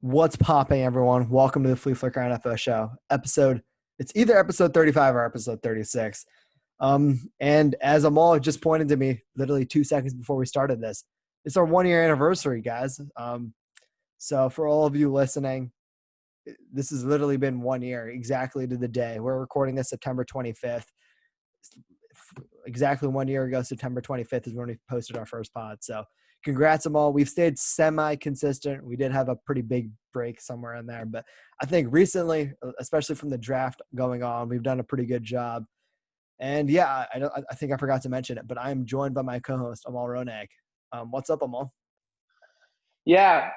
What's popping, everyone? Welcome to the Fleaflicker NFL Show It's either episode 35 or episode 36. And as Amal just pointed to me literally 2 seconds before we started this, it's our 1 year anniversary, guys. So for all of you listening, this has literally been 1 year exactly to the day. We're recording this September 25th. Exactly 1 year ago, September 25th is when we posted our first pod. So congrats them all. We've stayed semi-consistent. We did have a pretty big break somewhere in there, but I think recently, especially from the draft going on, we've done a pretty good job. And yeah, I think I forgot to mention it, but I'm joined by my co-host Amal Ronak. What's up, Amal? Yeah.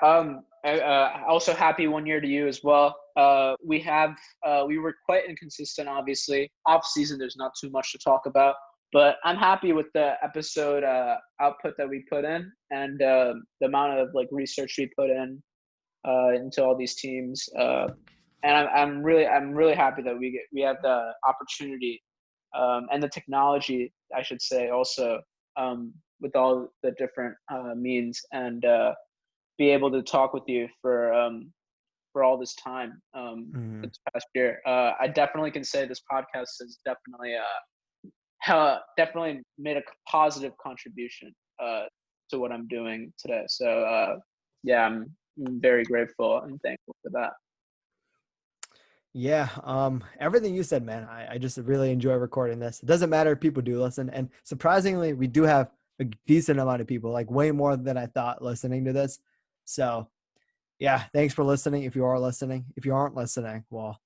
Also happy 1 year to you as well. We were quite inconsistent, obviously. Off season, there's not too much to talk about, but I'm happy with the episode output that we put in and the amount of research we put in into all these teams. And I'm really happy that we have the opportunity and the technology, I should say, also with all the different means and be able to talk with you for all this time this past year. I definitely can say this podcast has definitely made a positive contribution to what I'm doing today. So yeah, I'm very grateful and thankful for that. Yeah, everything you said, man. I just really enjoy recording this. It doesn't matter if people do listen, and surprisingly, we do have a decent amount of people, like way more than I thought, listening to this. So, yeah, thanks for listening. If you are listening, if you aren't listening, well,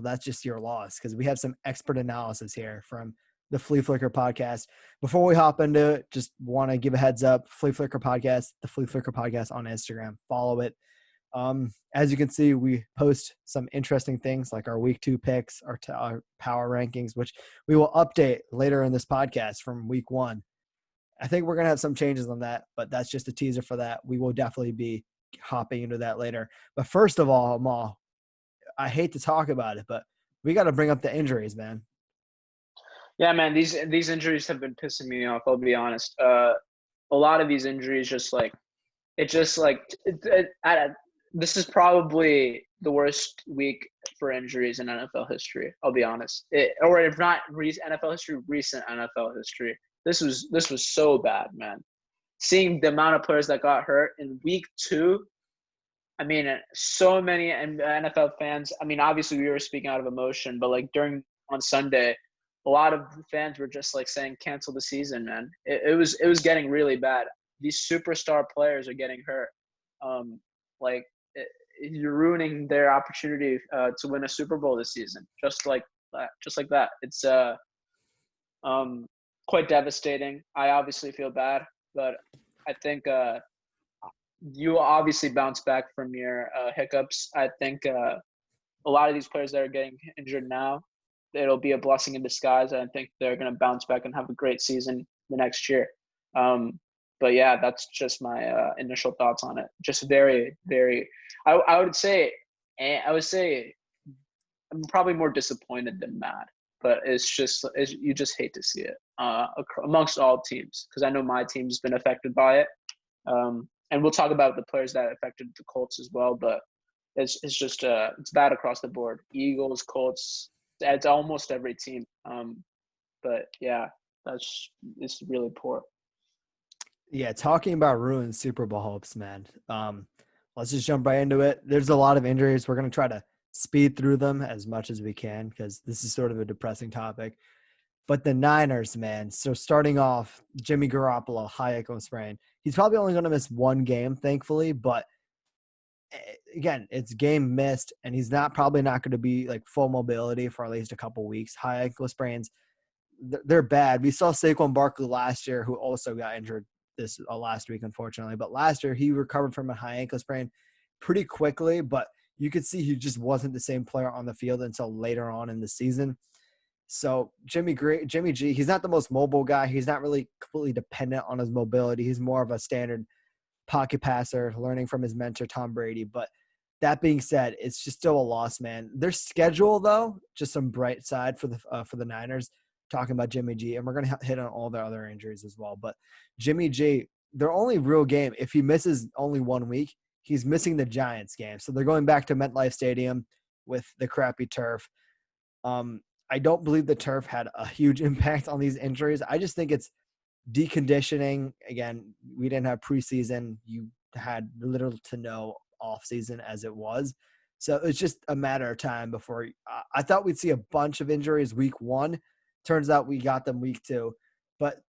that's just your loss because we have some expert analysis here from the Fleaflicker podcast. Before we hop into it, just want to give a heads up: Fleaflicker podcast, the Fleaflicker podcast on Instagram. Follow it. As you can see, we post some interesting things like our week 2 picks, our power rankings, which we will update later in this podcast from week 1. I think we're going to have some changes on that, but that's just a teaser for that. We will definitely be hopping into that later. But first of all, Amal, I hate to talk about it, but we got to bring up the injuries, man. Yeah, man, these injuries have been pissing me off. I'll be honest. A lot of these injuries this is probably the worst week for injuries in NFL history. I'll be honest. Or if not NFL history, recent NFL history. This was so bad, man. Seeing the amount of players that got hurt in week 2. I mean, so many NFL fans. I mean, obviously we were speaking out of emotion, but on Sunday, a lot of fans were just saying cancel the season, man. It was getting really bad. These superstar players are getting hurt. Like you're ruining their opportunity to win a Super Bowl this season, just like that. It's quite devastating. I obviously feel bad, but I think you obviously bounce back from your hiccups. I think a lot of these players that are getting injured now, it'll be a blessing in disguise. I think they're going to bounce back and have a great season the next year. But yeah, that's just my initial thoughts on it. Just very, very. I would say I'm probably more disappointed than mad, but you just hate to see it amongst all teams because I know my team's been affected by it. And we'll talk about the players that affected the Colts as well, but it's just it's bad across the board. Eagles, Colts, it's almost every team. But yeah, it's really poor. Yeah, talking about ruined Super Bowl hopes, man. Let's just jump right into it. There's a lot of injuries. We're going to try to speed through them as much as we can because this is sort of a depressing topic. But the Niners, man. So starting off, Jimmy Garoppolo, high ankle sprain. He's probably only going to miss 1 game, thankfully. But again, it's game missed, and he's probably not going to be full mobility for at least a couple weeks. High ankle sprains, they're bad. We saw Saquon Barkley last year, who also got injured this last week, unfortunately. But last year, he recovered from a high ankle sprain pretty quickly, but you could see he just wasn't the same player on the field until later on in the season. So Jimmy G, he's not the most mobile guy. He's not really completely dependent on his mobility. He's more of a standard pocket passer, learning from his mentor, Tom Brady. But that being said, it's just still a loss, man. Their schedule, though, just some bright side for the Niners, talking about Jimmy G, and we're going to hit on all their other injuries as well. But Jimmy G, their only real game, if he misses only 1 week, he's missing the Giants game. So they're going back to MetLife Stadium with the crappy turf. I don't believe the turf had a huge impact on these injuries. I just think it's deconditioning. Again, we didn't have preseason. You had little to no offseason as it was. So it's just a matter of time before I thought we'd see a bunch of injuries week 1. Turns out we got them week 2. But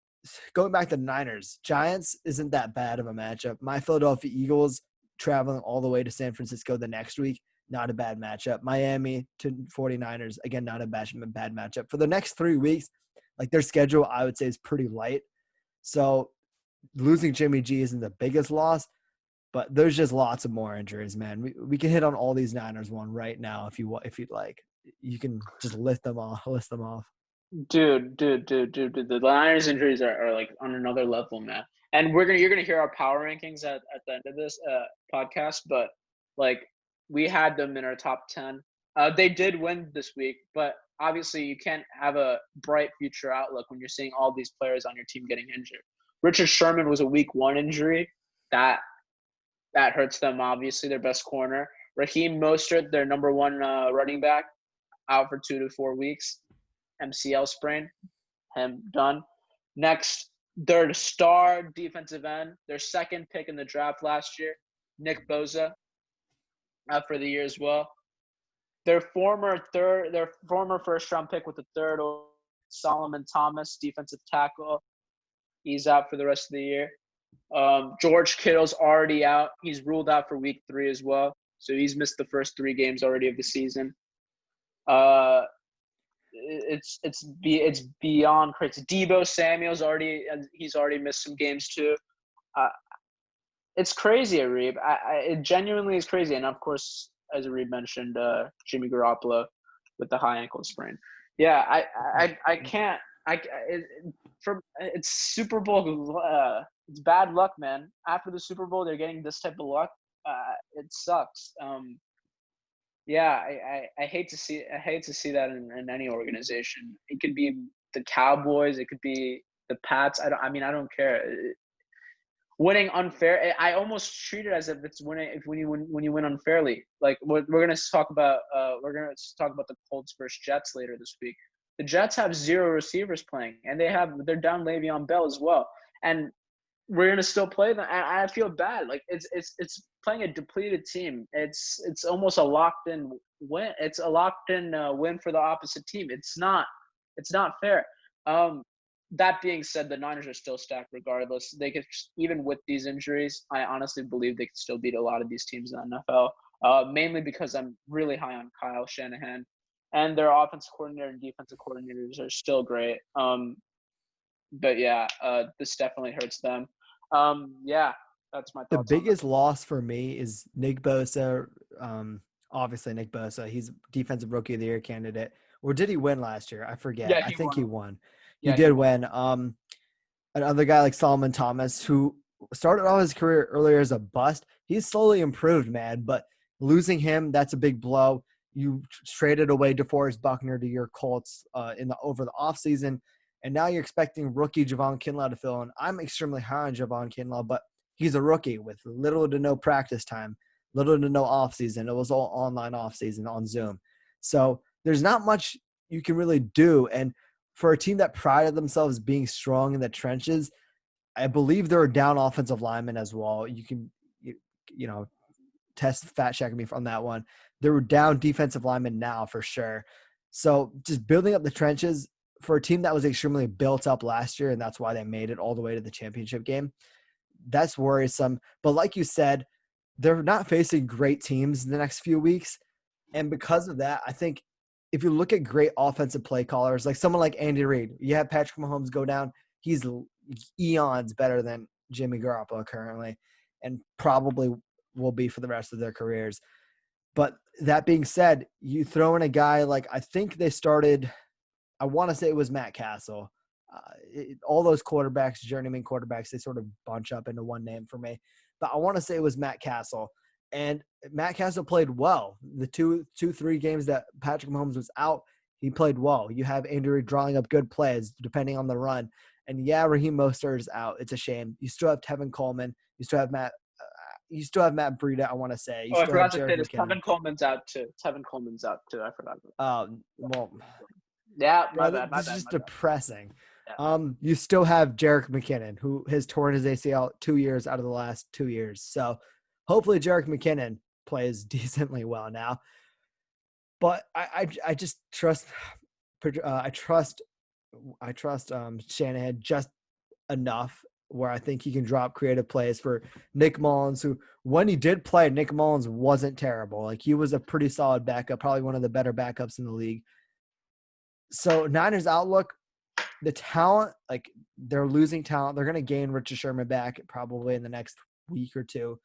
going back to the Niners, Giants isn't that bad of a matchup. My Philadelphia Eagles traveling all the way to San Francisco the next week, not a bad matchup. Miami to 49ers, again, not a bad matchup. For the next 3 weeks, like their schedule, I would say is pretty light. So losing Jimmy G isn't the biggest loss, but there's just lots of more injuries, man. We can hit on all these Niners one right now if you'd like. You can just list them off. Dude. The Niners injuries are like on another level, man. And you're gonna hear our power rankings at the end of this podcast, but like we had them in our top 10. They did win this week, but obviously you can't have a bright future outlook when you're seeing all these players on your team getting injured. Richard Sherman was a week 1 injury. That hurts them, obviously, their best corner. Raheem Mostert, their number 1 running back, out for 2 to 4 weeks. MCL sprain, him done. Next, their star defensive end, their second pick in the draft last year, Nick Bosa, out for the year as well. Their former first-round pick with the third, Solomon Thomas, defensive tackle, he's out for the rest of the year. George Kittle's already out. He's ruled out for week 3 as well, so he's missed the first 3 games already of the season. It's beyond crazy. Deebo Samuel's he's already missed some games too. It's crazy, Areeb. It genuinely is crazy. And of course, as Areeb mentioned, Jimmy Garoppolo with the high ankle sprain. Yeah, I can't. It's Super Bowl. It's bad luck, man. After the Super Bowl, they're getting this type of luck. It sucks. Yeah, I hate to see that in any organization. It could be the Cowboys, it could be the Pats. I don't care. Winning unfair, I almost treat it as if it's winning when you win unfairly. Like we're gonna talk about the Colts versus Jets later this week. The Jets have 0 receivers playing, and they're down Le'Veon Bell as well, and we're gonna still play them. And I feel bad. Like it's playing a depleted team. It's almost a locked in win. It's a locked in win for the opposite team. It's not fair. That being said, the Niners are still stacked regardless. They could, even with these injuries, I honestly believe they could still beat a lot of these teams in the NFL. Mainly because I'm really high on Kyle Shanahan, and their offensive coordinator and defensive coordinators are still great. But yeah, this definitely hurts them. Yeah, that's my thoughts. The biggest loss for me is Nick Bosa. Obviously, Nick Bosa. He's Defensive Rookie of the Year candidate. Or did he win last year? I forget. Yeah, I think he won. Yeah, he did win. Another guy like Solomon Thomas, who started off his career earlier as a bust, he's slowly improved, man. But losing him, that's a big blow. You traded away DeForest Buckner to your Colts over the offseason, and now you're expecting rookie Javon Kinlaw to fill in. I'm extremely high on Javon Kinlaw, but he's a rookie with little to no practice time, little to no offseason. It was all online offseason on Zoom. So there's not much you can really do. And for a team that prided themselves being strong in the trenches, I believe they're a down offensive lineman as well. You can, fact check me on that one. They're down defensive linemen now for sure. So just building up the trenches for a team that was extremely built up last year, and that's why they made it all the way to the championship game, that's worrisome. But like you said, they're not facing great teams in the next few weeks. And because of that, I think if you look at great offensive play callers, like someone like Andy Reid, you have Patrick Mahomes go down. He's eons better than Jimmy Garoppolo currently, and probably will be for the rest of their careers. But that being said, you throw in a guy like, I think they started, I want to say it was Matt Castle. All those quarterbacks, journeyman quarterbacks, they sort of bunch up into one name for me. But I want to say it was Matt Castle. And Matt Castle played well. The 3 games that Patrick Mahomes was out, he played well. You have Andy Reid drawing up good plays depending on the run. And yeah, Raheem Mostert is out. It's a shame. You still have Tevin Coleman. You still have you still have Matt Breida, I want to say. You Oh, I still have forgot to say Jerick this. McKinnon. Tevin Coleman's out too. Tevin Coleman's out too. I forgot. Well, Yeah, my bro, bad. My this is bad. just My bad. depressing. Yeah. You still have Jerick McKinnon, who has torn his ACL 2 years out of the last 2 years. So hopefully Jerick McKinnon plays decently well now. But I just trust I trust Shanahan just enough where I think he can drop creative plays for Nick Mullins, who when he did play, Nick Mullins wasn't terrible. Like he was a pretty solid backup, probably one of the better backups in the league. So Niners outlook, the talent, like they're losing talent. They're going to gain Richard Sherman back probably in the next week or two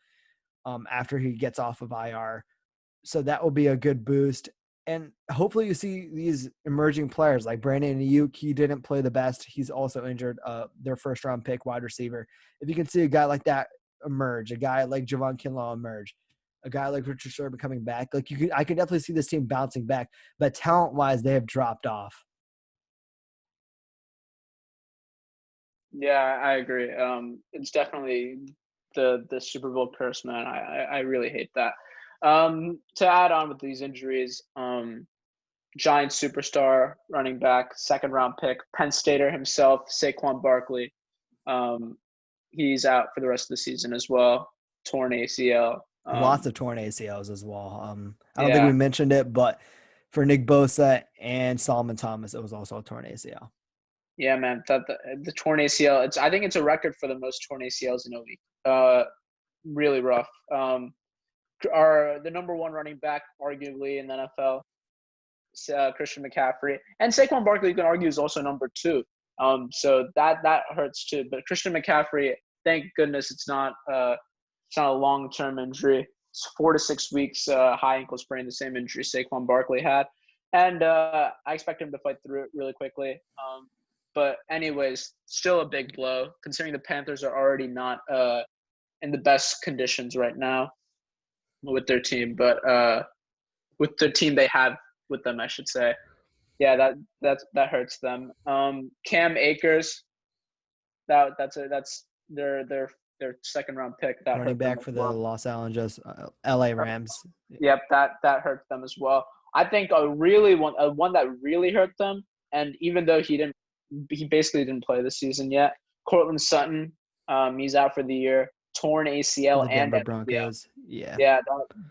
after he gets off of IR. So that will be a good boost. And hopefully you see these emerging players like Brandon Ayuk. He didn't play the best. He's also injured. Their first-round pick wide receiver. If you can see a guy like that emerge, a guy like Javon Kinlaw emerge, a guy like Richard Sherman coming back, like I can definitely see this team bouncing back. But talent-wise, they have dropped off. Yeah, I agree. It's definitely the Super Bowl curse, man. I really hate that. To add on with these injuries, Giant superstar running back, second round pick, Penn Stater himself, Saquon Barkley. He's out for the rest of the season as well. Torn ACL. Lots of torn ACLs as well. I don't think Yeah. we mentioned it, but for Nick Bosa and Solomon Thomas, it was also a torn ACL. Yeah, man. The torn ACL. I think it's a record for the most torn ACLs in a week. Really rough. The number one running back, arguably in the NFL, Christian McCaffrey, and Saquon Barkley, you can argue, is also number two. So that hurts too. But Christian McCaffrey, thank goodness it's not a long-term injury. It's 4 to 6 weeks, high ankle sprain, the same injury Saquon Barkley had, and I expect him to fight through it really quickly. But anyways, still a big blow considering the Panthers are already not in the best conditions right now with their team, but with the team they have with them, I should say. Yeah, that hurts them. Cam Akers, that's their second round pick. That Running hurt them back as for the well. Los Angeles LA Rams. Yep, that hurt them as well. I think one that really hurt them, and even though he basically didn't play this season yet. Cortland Sutton, he's out for the year. Torn ACL The and Denver MCL. Broncos. Yeah. Yeah,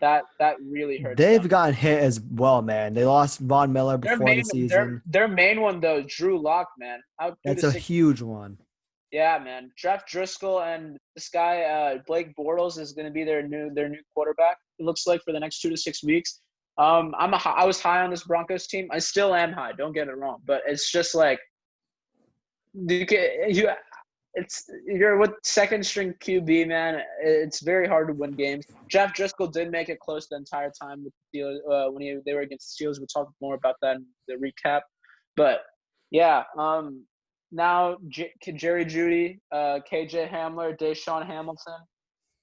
that really hurts They've them. gotten hit as well, man. They lost Von Miller Their before main the season. their main one though, Drew Lock, man, out 2 That's to a 6. huge one. Yeah, man. Jeff Driscoll and this guy Blake Bortles is going to be their new quarterback. It looks like for the next 2 to 6 weeks. I was high on this Broncos team. I still am high. Don't get it wrong, but it's just like you're with second string QB, man. It's very hard to win games. Jeff Driscoll did make it close the entire time with the Steelers when they were against the Steelers. We'll talk more about that in the recap. But yeah, now Jerry Jeudy, KJ Hamler, Deshaun Hamilton,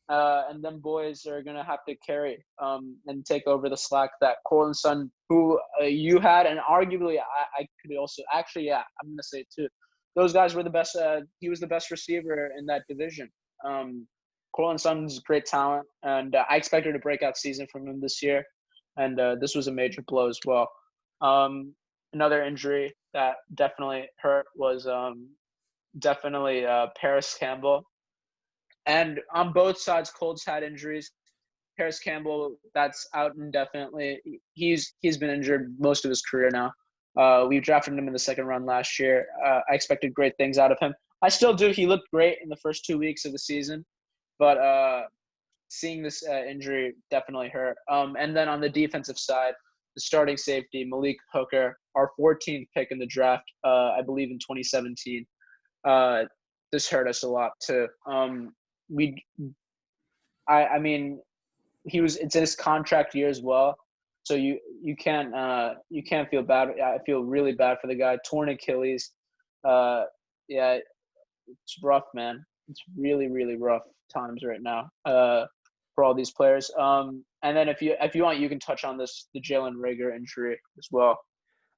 and them boys are gonna have to carry and take over the slack that Cortland Sutton, who you had, and arguably I could also actually, yeah, I'm gonna say it too. Those guys were the best. He was the best receiver in that division. Cortland Sutton's great talent, and I expected a breakout season from him this year, and this was a major blow as well. Another injury that definitely hurt was definitely Paris Campbell. And on both sides, Colts had injuries. Paris Campbell, that's out indefinitely. He's been injured most of his career now. We drafted him in the second round last year. I expected great things out of him. I still do. He looked great in the first 2 weeks of the season, but seeing this injury definitely hurt. And then on the defensive side, the starting safety, Malik Poker, our 14th pick in the draft, I believe in 2017. This hurt us a lot too. I mean, it's his contract year as well. So you can't feel bad. I feel really bad for the guy. Torn Achilles. Yeah, it's rough, man. It's really, really rough times right now for all these players. And then if you want, you can touch on the Jalen Reagor injury as well.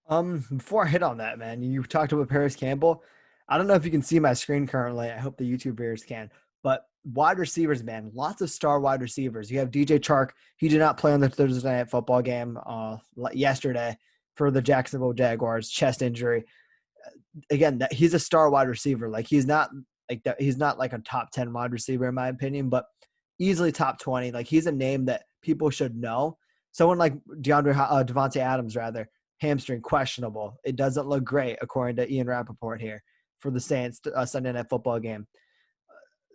Before I hit on that, man, you talked about Paris Campbell. I don't know if you can see my screen currently. I hope the YouTube viewers can. But wide receivers, man, lots of star wide receivers. You have DJ Chark. He did not play on the Thursday night football game yesterday for the Jacksonville Jaguars, chest injury. Again, he's a star wide receiver. Like he's not like that. He's not like a top 10 wide receiver in my opinion, but easily top 20. Like he's a name that people should know. Someone like Devontae Adams, rather, hamstring questionable. It doesn't look great according to Ian Rappaport here for the Saints Sunday night football game.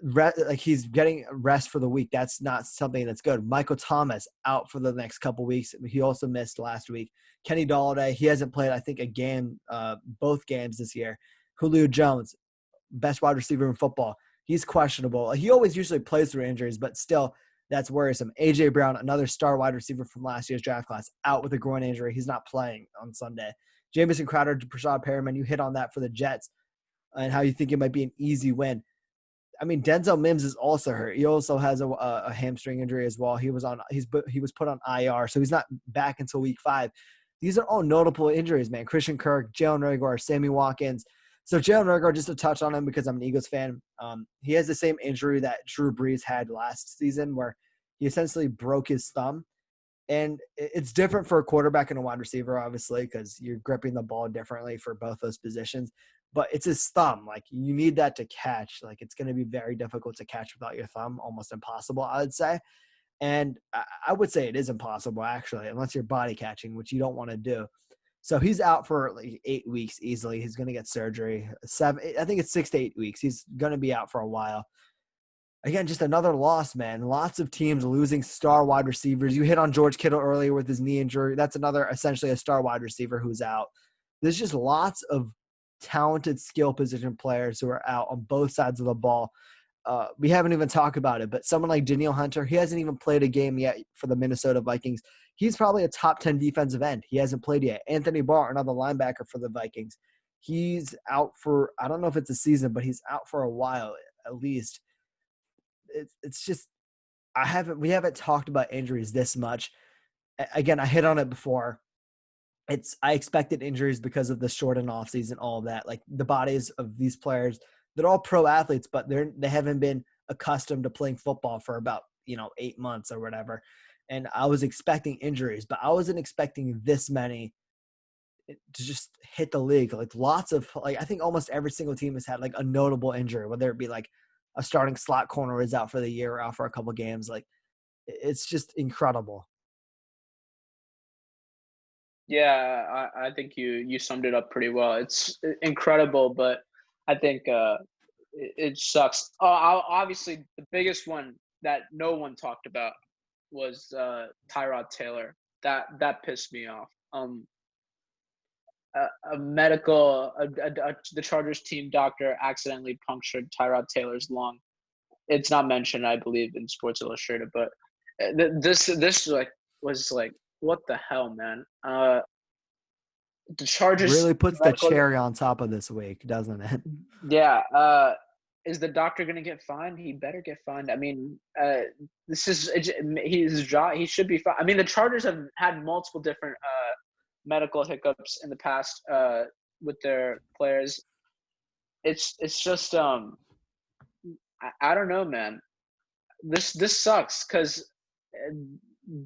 Like he's getting rest for the week. That's not something that's good. Michael Thomas out for the next couple weeks. He also missed last week. Kenny Golladay, he hasn't played, I think, a game, both games this year. Julio Jones, best wide receiver in football. He's questionable. He always usually plays through injuries, but still, that's worrisome. A.J. Brown, another star wide receiver from last year's draft class, out with a groin injury. He's not playing on Sunday. Jamison Crowder, Prashad Perriman, you hit on that for the Jets and how you think it might be an easy win. I mean, Denzel Mims is also hurt. He also has a hamstring injury as well. He was put on IR, so he's not back until week 5. These are all notable injuries, man. Christian Kirk, Jalen Reagor, Sammy Watkins. So Jalen Reagor, just to touch on him because I'm an Eagles fan, he has the same injury that Drew Brees had last season where he essentially broke his thumb. And it's different for a quarterback and a wide receiver, obviously, because you're gripping the ball differently for both those positions. But it's his thumb. Like, you need that to catch. Like, it's going to be very difficult to catch without your thumb, almost impossible, I would say. And I would say it is impossible, actually, unless you're body catching, which you don't want to do. So he's out for like 8 weeks easily. He's going to get surgery. I think it's 6 to 8 weeks. He's going to be out for a while. Again, just another loss, man. Lots of teams losing star wide receivers. You hit on George Kittle earlier with his knee injury. That's another essentially a star wide receiver who's out. There's just lots of talented skill position players who are out on both sides of the ball. We haven't even talked about it, but someone like Danielle Hunter, he hasn't even played a game yet for the Minnesota Vikings. He's probably a top 10 defensive end. He hasn't played yet. Anthony Barr, another linebacker for the Vikings. He's out for, I don't know if it's a season, but he's out for a while at least. It's just we haven't talked about injuries this much. Again, I hit on it before. I expected injuries because of the shortened offseason, all of that. Like the bodies of these players, they're all pro athletes, but they haven't been accustomed to playing football for about 8 months or whatever. And I was expecting injuries, but I wasn't expecting this many to just hit the league. Like lots of I think almost every single team has had like a notable injury, whether it be like a starting slot corner is out for the year or out for a couple games. Like it's just incredible. Yeah, I think you summed it up pretty well. It's incredible, but I think it sucks. Obviously, the biggest one that no one talked about was Tyrod Taylor. That pissed me off. The Chargers team doctor accidentally punctured Tyrod Taylor's lung. It's not mentioned, I believe, in Sports Illustrated, but this was like, what the hell, man? The Chargers really puts the cherry on top of this week, doesn't it? Yeah. Is the doctor going to get fined? He better get fined. I mean, this is his job. He should be fined. I mean, the Chargers have had multiple different medical hiccups in the past with their players. It's just I don't know, man. This sucks because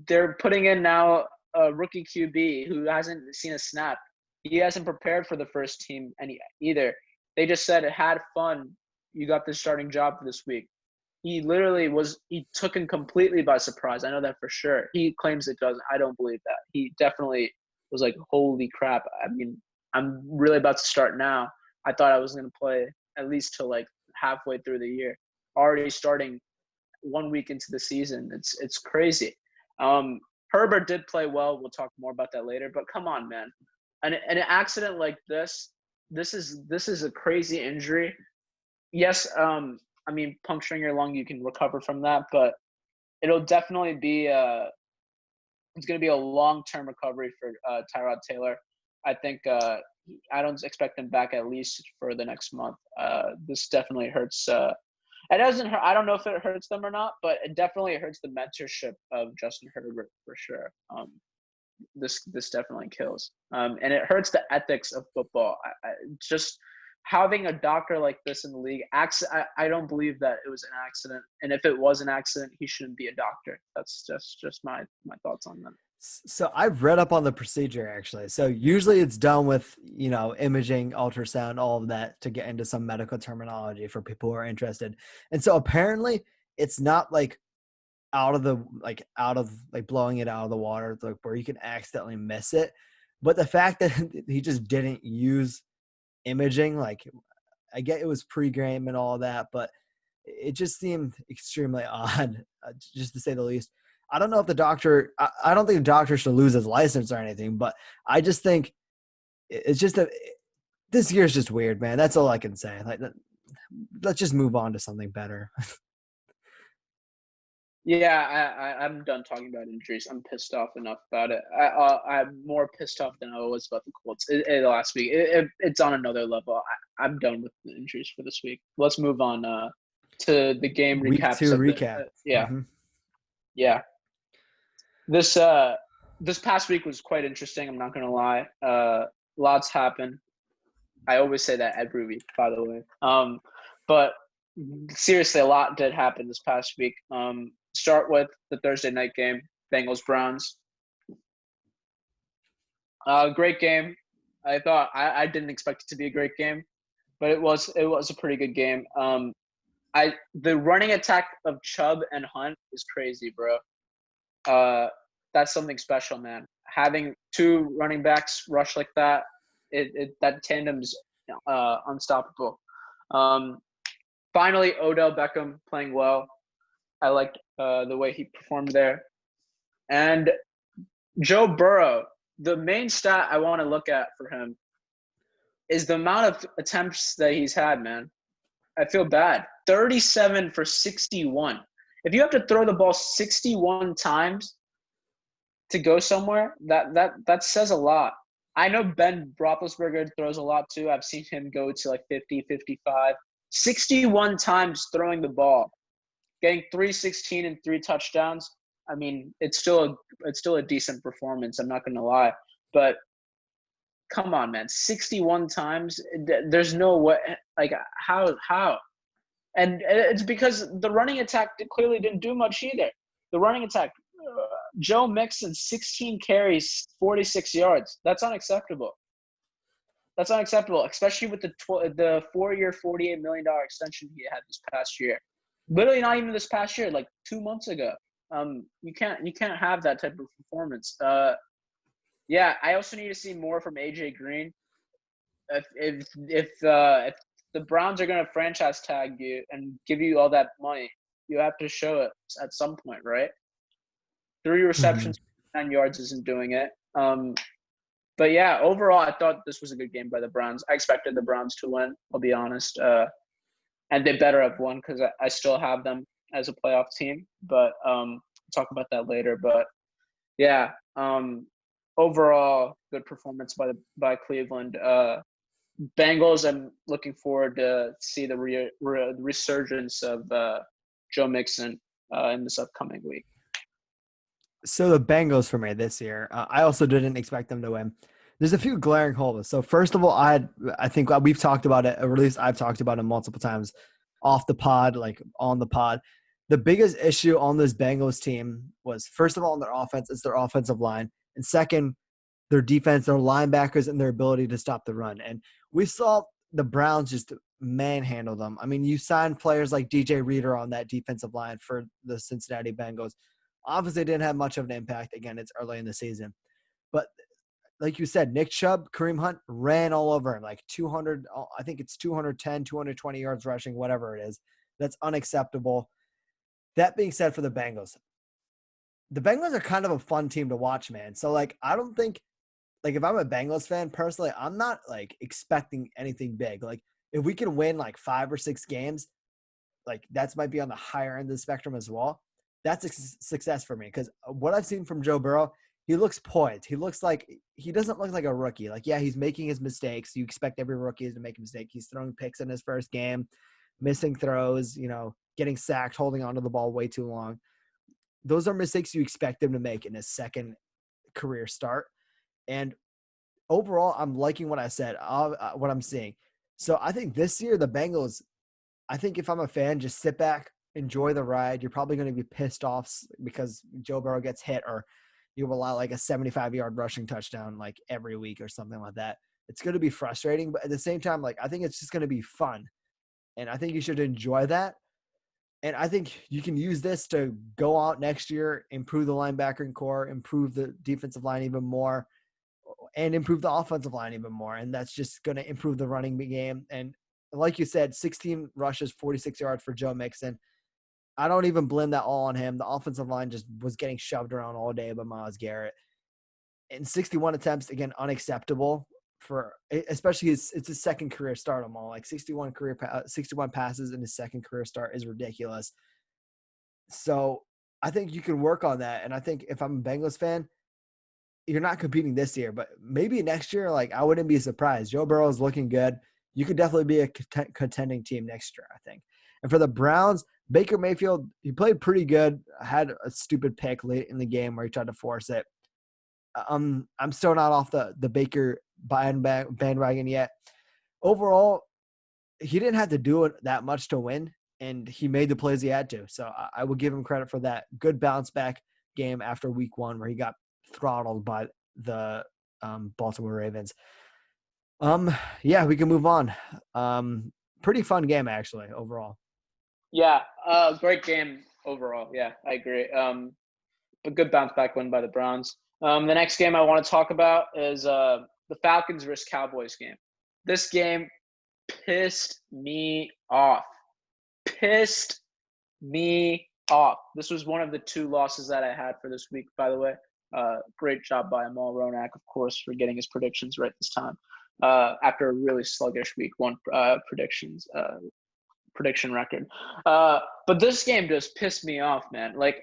they're putting in now a rookie QB who hasn't seen a snap. He hasn't prepared for the first team either. They just said, "Had fun. You got the starting job for this week." He literally he took him completely by surprise. I know that for sure. He claims it doesn't. I don't believe that. He definitely was like, holy crap. I mean, I'm really about to start now. I thought I was going to play at least till like halfway through the year. Already starting 1 week into the season. It's crazy. Herbert did play well. We'll talk more about that later. But come on, man. An accident like this is a crazy injury. Yes, I mean, puncturing your lung, you can recover from that, but it'll definitely be it's going to be a long-term recovery for Tyrod Taylor. I think I don't expect him back at least for the next month. This definitely hurts. It doesn't hurt. I don't know if it hurts them or not, but it definitely hurts the mentorship of Justin Herbert for sure. This definitely kills, and it hurts the ethics of football. Just having a doctor like this in the league, I don't believe that it was an accident. And if it was an accident, he shouldn't be a doctor. That's just my thoughts on that. So I've read up on the procedure actually. So usually it's done with, imaging, ultrasound, all of that to get into some medical terminology for people who are interested. And so apparently it's not like out of blowing it out of the water, like where you can accidentally miss it. But the fact that he just didn't use imaging, like I get it was pre-game and all that, but it just seemed extremely odd, just to say the least. I don't know if I don't think the doctor should lose his license or anything, but I just think it's just this year's just weird, man. That's all I can say. Like, let's just move on to something better. Yeah, I'm done talking about injuries. I'm pissed off enough about it. I'm more pissed off than I was about the Colts last week. It's on another level. I'm done with the injuries for this week. Let's move on to the game Week recaps. 2 recap. Yeah, Mm-hmm. yeah. This past week was quite interesting. I'm not gonna lie. Lots happened. I always say that every week, by the way. But seriously, a lot did happen this past week. Start with the Thursday night game, Bengals Browns. Great game. I thought I didn't expect it to be a great game, but it was a pretty good game. The running attack of Chubb and Hunt is crazy, bro. That's something special, man. Having two running backs rush like that, that tandem's unstoppable. Finally, Odell Beckham playing well. I liked the way he performed there. And Joe Burrow, the main stat I want to look at for him is the amount of attempts that he's had, man. I feel bad. 37 for 61. If you have to throw the ball 61 times to go somewhere, that says a lot. I know Ben Roethlisberger throws a lot too. I've seen him go to like 50, 55. 61 times throwing the ball, getting 316 and 3 touchdowns. I mean, it's still a decent performance. I'm not going to lie, but come on, man, 61 times. There's no way. Like how? And it's because the running attack clearly didn't do much either. The running attack, Joe Mixon, 16 carries, 46 yards. That's unacceptable. That's unacceptable, especially with the 4-year, $48 million extension he had this past year. Literally not even this past year, like 2 months ago. You can't have that type of performance. Yeah, I also need to see more from AJ Green. If the Browns are gonna franchise tag you and give you all that money, you have to show it at some point, right? 3 receptions, 9 yards isn't doing it. But yeah, overall, I thought this was a good game by the Browns. I expected the Browns to win, I'll be honest. And they better have won because I still have them as a playoff team. But we'll talk about that later. But yeah, overall, good performance by Cleveland. Bengals, I'm looking forward to see the resurgence of Joe Mixon in this upcoming week. So the Bengals for me this year, I also didn't expect them to win. There's a few glaring holes. So first of all, I think we've talked about it, or at least I've talked about it multiple times off the pod, like on the pod. The biggest issue on this Bengals team was, first of all, in their offense, it's their offensive line. And second, their defense, their linebackers, and their ability to stop the run. And we saw the Browns just manhandle them. I mean, you signed players like DJ Reader on that defensive line for the Cincinnati Bengals. Obviously, didn't have much of an impact. Again, it's early in the season. But like you said, Nick Chubb, Kareem Hunt ran all over him, like 200, I think it's 210, 220 yards rushing, whatever it is. That's unacceptable. That being said, for the Bengals are kind of a fun team to watch, man. So, like, I don't think, like, if I'm a Bengals fan, personally, I'm not, like, expecting anything big. Like, if we can win, like, 5 or 6 games, like, that's might be on the higher end of the spectrum as well. That's a success for me because what I've seen from Joe Burrow, he looks poised. He doesn't look like a rookie. Like, yeah, he's making his mistakes. You expect every rookie to make a mistake. He's throwing picks in his first game, missing throws, getting sacked, holding onto the ball way too long. Those are mistakes you expect him to make in his second career start. And overall, I'm liking what I said, what I'm seeing. So I think this year the Bengals, I think if I'm a fan, just sit back, enjoy the ride. You're probably going to be pissed off because Joe Burrow gets hit, or you allow like a 75-yard rushing touchdown like every week or something like that. It's going to be frustrating, but at the same time, like I think it's just going to be fun. And I think you should enjoy that. And I think you can use this to go out next year, improve the linebacker core, improve the defensive line even more, and improve the offensive line even more. And that's just going to improve the running game. And like you said, 16 rushes, 46 yards for Joe Mixon. I don't even blame that all on him. The offensive line just was getting shoved around all day by Myles Garrett. And 61 attempts, again, unacceptable for especially it's his second career start. I'm all like 61 passes in his second career start is ridiculous. So I think you can work on that. And I think if I'm a Bengals fan, you're not competing this year, but maybe next year, like I wouldn't be surprised. Joe Burrow is looking good. You could definitely be a contending team next year, I think. And for the Browns, Baker Mayfield, he played pretty good. Had a stupid pick late in the game where he tried to force it. I'm still not off the Baker bandwagon yet. Overall, he didn't have to do it that much to win, and he made the plays he had to. So I will give him credit for that. Good bounce back game after week 1 where he got throttled by the Baltimore Ravens. Yeah, we can move on. Pretty fun game actually overall. Yeah, great game overall. Yeah, I agree. A good bounce back win by the Browns. The next game I want to talk about is the Falcons versus Cowboys game. This game pissed me off. Pissed me off. This was one of the 2 losses that I had for this week, by the way. Great job by Amal Ronak, of course, for getting his predictions right this time. After a really sluggish week 1 prediction record. But this game just pissed me off, man. Like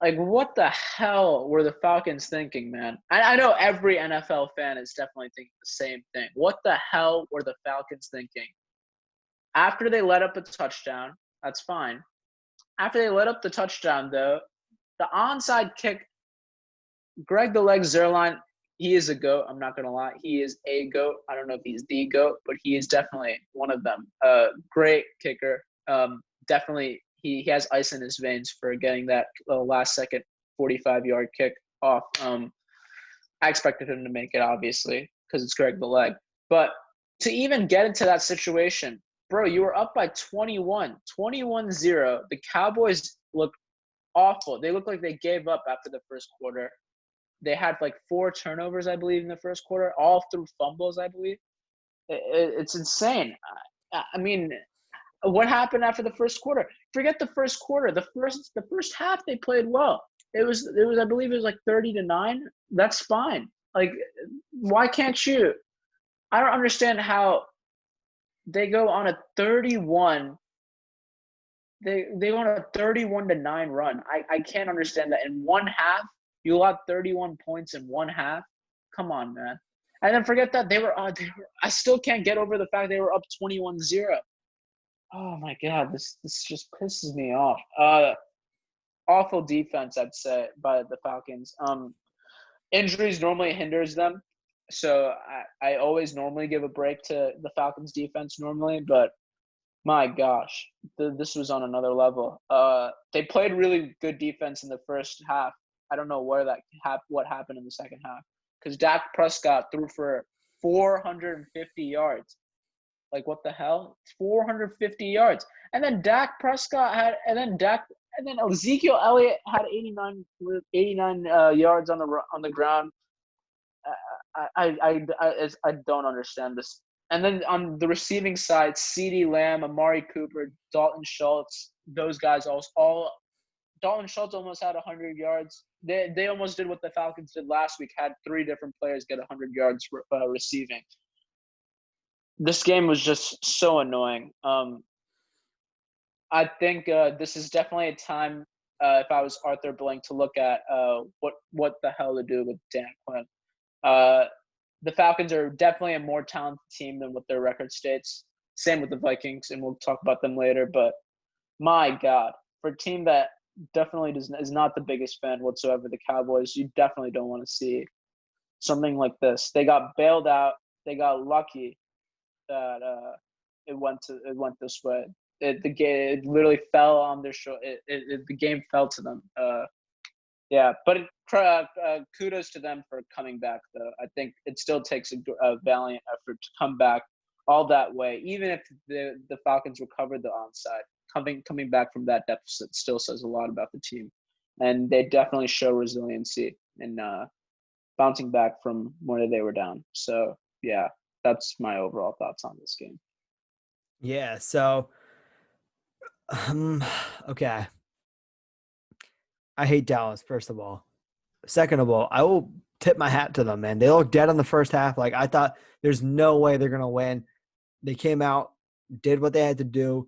what the hell were the Falcons thinking, man? I know every NFL fan is definitely thinking the same thing. What the hell were the Falcons thinking? After they let up a touchdown, that's fine. After they let up the touchdown, though, the onside kick, Greg the Leg Zuerlein, he is a GOAT. I'm not going to lie. He is a GOAT. I don't know if he's the GOAT, but he is definitely one of them. Great kicker. Definitely he has ice in his veins for getting that last second 45-yard kick off. I expected him to make it, obviously, because it's Greg the Leg. But to even get into that situation, bro, you were up by 21-0. The Cowboys look awful. They look like they gave up after the first quarter. They had like 4 turnovers, I believe, in the first quarter, all through fumbles, I believe. It's insane. I mean, what happened after the first quarter? Forget the first quarter. The first half they played well. It was I believe it was like 30-9. That's fine. Like, why can't you? I don't understand how they go on a 31. They go on a 31-9 run. I can't understand that. In one half, you allowed 31 points in one half. Come on, man. And then forget that they were I still can't get over the fact they were up 21-0. Oh my God, this just pisses me off. Awful defense, I'd say, by the Falcons. Injuries normally hinders them, so I always normally give a break to the Falcons defense normally, but my gosh, this was on another level. They played really good defense in the first half. I don't know where what happened in the second half, because Dak Prescott threw for 450 yards. Like, what the hell? 450 yards. And then Ezekiel Elliott had 89 yards on the ground. I don't understand this. And then on the receiving side, CeeDee Lamb, Amari Cooper, Dalton Schultz, those guys all Dalton Schultz almost had 100 yards. They almost did what the Falcons did last week, had 3 different players get 100 yards receiving. This game was just so annoying. I think this is definitely a time, if I was Arthur Blank, to look at what the hell to do with Dan Quinn. The Falcons are definitely a more talented team than what their record states. Same with the Vikings, and we'll talk about them later. But my God, for a team that definitely is not the biggest fan whatsoever, the Cowboys, you definitely don't want to see something like this. They got bailed out. They got lucky. that it went this way. It literally fell on their shoulder. The game fell to them. Yeah, but kudos to them for coming back, though. I think it still takes a valiant effort to come back all that way, even if the Falcons recovered the onside. Coming back from that deficit still says a lot about the team, and they definitely show resiliency in bouncing back from where they were down. So yeah, that's my overall thoughts on this game. Yeah. So, okay. I hate Dallas, first of all. Second of all, I will tip my hat to them, man. They looked dead on the first half. Like, I thought there's no way they're going to win. They came out, did what they had to do,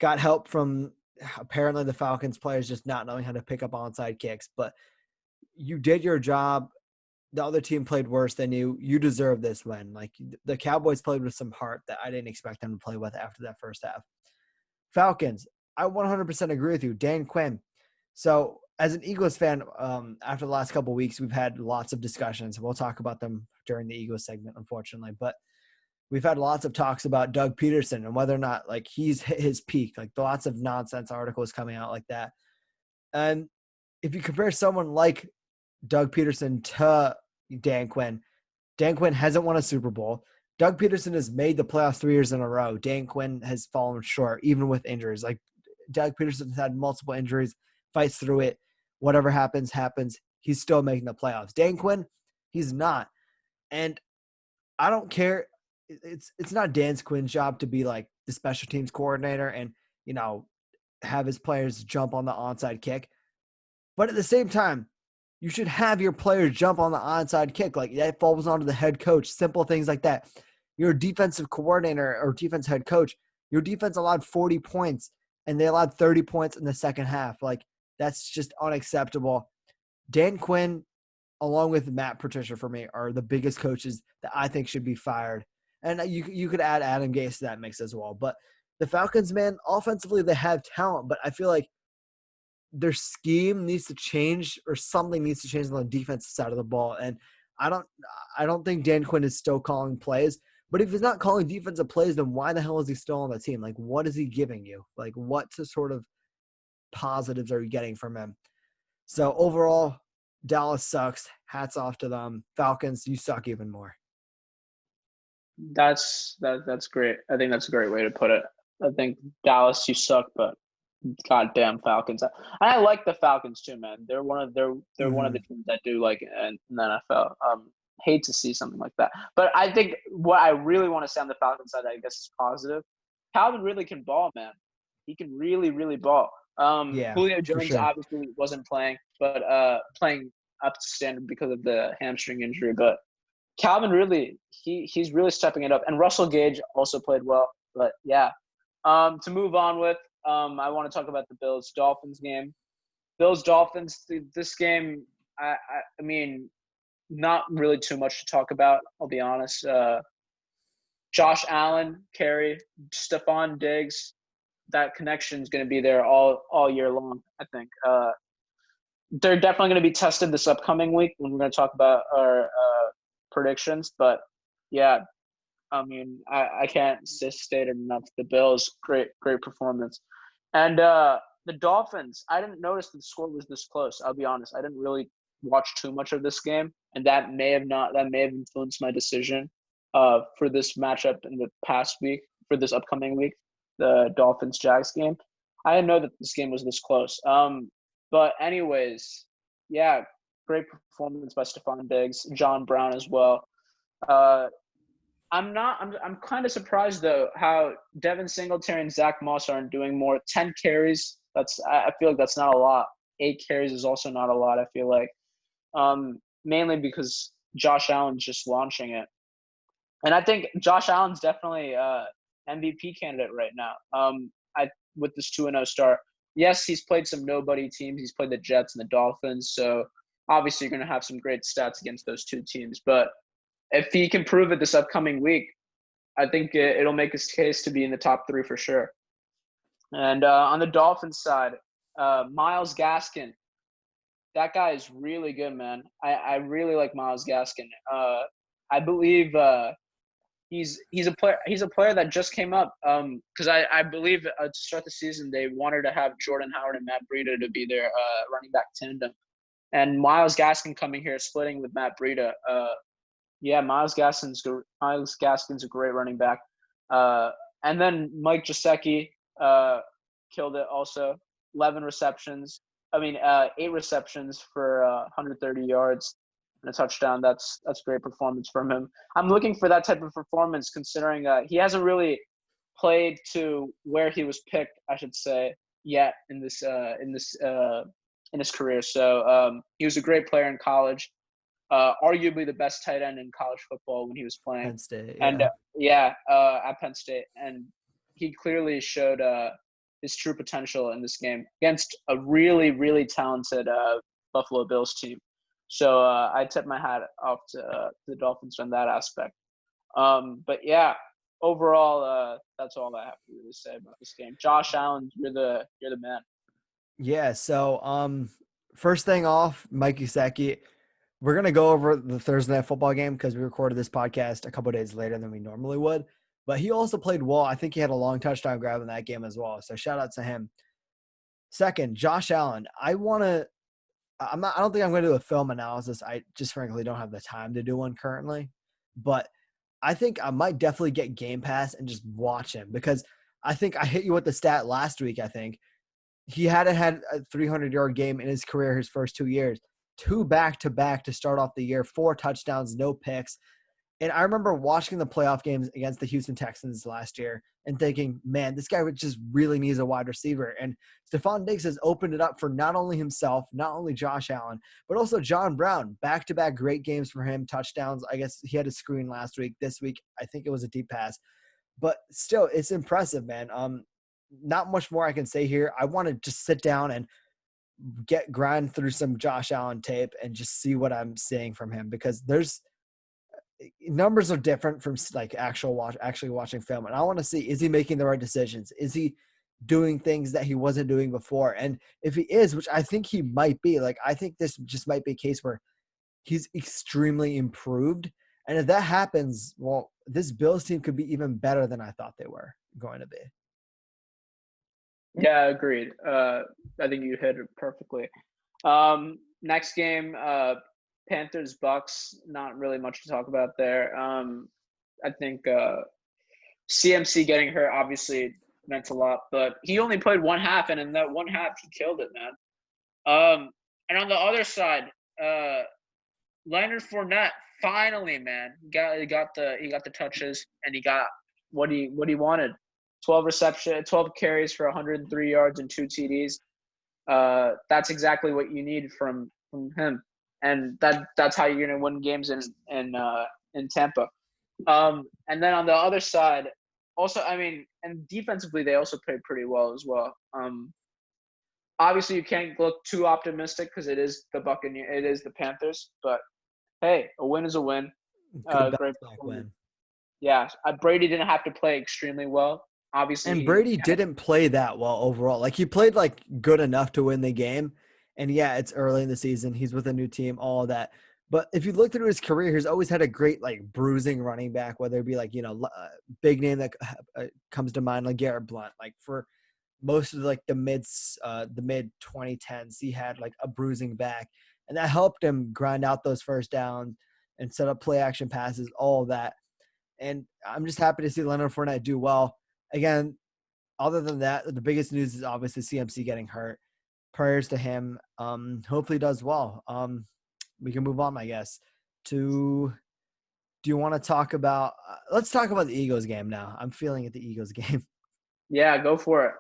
got help from apparently the Falcons players just not knowing how to pick up onside kicks. But you did your job. The other team played worse than you. You deserve this win. Like, the Cowboys played with some heart that I didn't expect them to play with after that first half. Falcons, I 100% agree with you. Dan Quinn. So, as an Eagles fan, after the last couple of weeks, we've had lots of discussions. We'll talk about them during the Eagles segment, unfortunately. But we've had lots of talks about Doug Peterson and whether or not, like, he's hit his peak. Like, lots of nonsense articles coming out like that. And if you compare someone like Doug Peterson to Dan Quinn hasn't won a Super Bowl. Doug Peterson has made the playoffs 3 years in a row. Dan Quinn has fallen short, even with injuries. Like, Doug Peterson has had multiple injuries, fights through it. Whatever happens, happens. He's still making the playoffs. Dan Quinn, he's not. And I don't care. It's not Dan Quinn's job to be like the special teams coordinator and, have his players jump on the onside kick. But at the same time, you should have your players jump on the onside kick. Like, that falls onto the head coach, simple things like that. You're a defensive coordinator or defense head coach. Your defense allowed 40 points, and they allowed 30 points in the second half. Like, that's just unacceptable. Dan Quinn, along with Matt Patricia, for me, are the biggest coaches that I think should be fired. And you could add Adam Gase to that mix as well. But the Falcons, man, offensively, they have talent, but I feel like their scheme needs to change, or something needs to change on the defensive side of the ball. And I don't think Dan Quinn is still calling plays. But if he's not calling defensive plays, then why the hell is he still on the team? Like, what is he giving you? Like, what sort of positives are you getting from him? So overall, Dallas sucks. Hats off to them. Falcons, you suck even more. That's great. I think that's a great way to put it. I think Dallas, you suck, but goddamn Falcons. And I like the Falcons too, man. They're one of the teams that do like in the NFL. Hate to see something like that. But I think what I really want to say on the Falcons side, I guess, is positive. Calvin really can ball, man. He can really, really ball. Yeah, Julio for Jones sure. obviously wasn't playing, but playing up to standard because of the hamstring injury. But Calvin really, he's really stepping it up. And Russell Gage also played well. But yeah. To move on with, I want to talk about the Bills-Dolphins game. Bills-Dolphins, this game, I mean, not really too much to talk about, I'll be honest. Josh Allen, Carey, Stephon Diggs, that connection is going to be there all year long, I think. They're definitely going to be tested this upcoming week when we're going to talk about our predictions. But, yeah, I mean, I can't state it enough. The Bills, great performance. And the Dolphins, I didn't notice the score was this close. I'll be honest. I didn't really watch too much of this game, and that may have influenced my decision for this matchup in the past week, for this upcoming week, the Dolphins-Jags game. I didn't know that this game was this close. But anyways, yeah, great performance by Stephon Diggs, John Brown as well. I'm kind of surprised though how Devin Singletary and Zach Moss aren't doing more. 10 carries. I feel like that's not a lot. 8 carries is also not a lot. I feel like, mainly because Josh Allen's just launching it, and I think Josh Allen's definitely MVP candidate right now. With this 2-0 start. Yes, he's played some nobody teams. He's played the Jets and the Dolphins, so obviously you're going to have some great stats against those two teams, but if he can prove it this upcoming week, I think it'll make his case to be in the top 3 for sure. And on the Dolphins side, Myles Gaskin, that guy is really good, man. I really like Myles Gaskin. I believe he's a player. He's a player that just came up. Because I believe to start the season they wanted to have Jordan Howard and Matt Breida to be their running back tandem, and Myles Gaskin coming here splitting with Matt Breida. Yeah, Myles Gaskin's a great running back. And then Mike Gesicki killed it also. 8 receptions for 130 yards and a touchdown. That's great performance from him. I'm looking for that type of performance considering he hasn't really played to where he was picked, I should say, yet in his career. So he was a great player in college. Arguably the best tight end in college football when he was playing. Penn State, and at Penn State, and he clearly showed his true potential in this game against a really, really talented Buffalo Bills team. So I tip my hat off to the Dolphins on that aspect. But yeah, overall, that's all I have to really say about this game. Josh Allen, you're the man. Yeah. So first thing off, Mike Gesicki. We're going to go over the Thursday Night Football game because we recorded this podcast a couple of days later than we normally would. But he also played well. I think he had a long touchdown grab in that game as well. So shout out to him. Second, Josh Allen. I don't think I'm going to do a film analysis. I just frankly don't have the time to do one currently. But I think I might definitely get Game Pass and just watch him because I think I hit you with the stat last week, I think. He hadn't had a 300-yard game in his career his first 2 years. 2 back-to-back to start off the year, 4 touchdowns, no picks. And I remember watching the playoff games against the Houston Texans last year and thinking, man, this guy just really needs a wide receiver. And Stephon Diggs has opened it up for not only himself, not only Josh Allen, but also John Brown. Back-to-back great games for him, touchdowns. I guess he had a screen last week. This week, I think it was a deep pass. But still, it's impressive, man. Not much more I can say here. I want to just sit down and grind through some Josh Allen tape and just see what I'm seeing from him because there's numbers are different from like actually watching film. And I want to see, is he making the right decisions? Is he doing things that he wasn't doing before? And if he is, which I think he might be, like, I think this just might be a case where he's extremely improved. And if that happens, well, this Bills team could be even better than I thought they were going to be. Yeah, agreed. I think you hit it perfectly. Next game, Panthers Bucks. Not really much to talk about there. I think CMC getting hurt obviously meant a lot, but he only played one half, and in that one half he killed it, man. And on the other side, Leonard Fournette finally, man, he got the touches, and he got what he wanted. 12 carries for 103 yards and 2 TDs. That's exactly what you need from him, and that's how you're gonna win games in Tampa. And then on the other side, also, I mean, and defensively they also played pretty well as well. Obviously you can't look too optimistic because it is the Panthers, but hey, a win is a win. Great win. Yeah, Brady didn't have to play extremely well. Obviously, and Brady didn't play that well overall. Like, he played like good enough to win the game. And yeah, it's early in the season. He's with a new team, all of that. But if you look through his career, he's always had a great like bruising running back, whether it be like, big name that comes to mind, like Garrett Blount. Like for most of like the mid 2010s, he had like a bruising back, and that helped him grind out those first downs and set up play action passes, all of that. And I'm just happy to see Leonard Fournette do well. Again, other than that, the biggest news is obviously CMC getting hurt. Prayers to him. Hopefully he does well. We can move on, I guess, do you want to talk about let's talk about the Eagles game now. I'm feeling at the Eagles game. Yeah, go for it.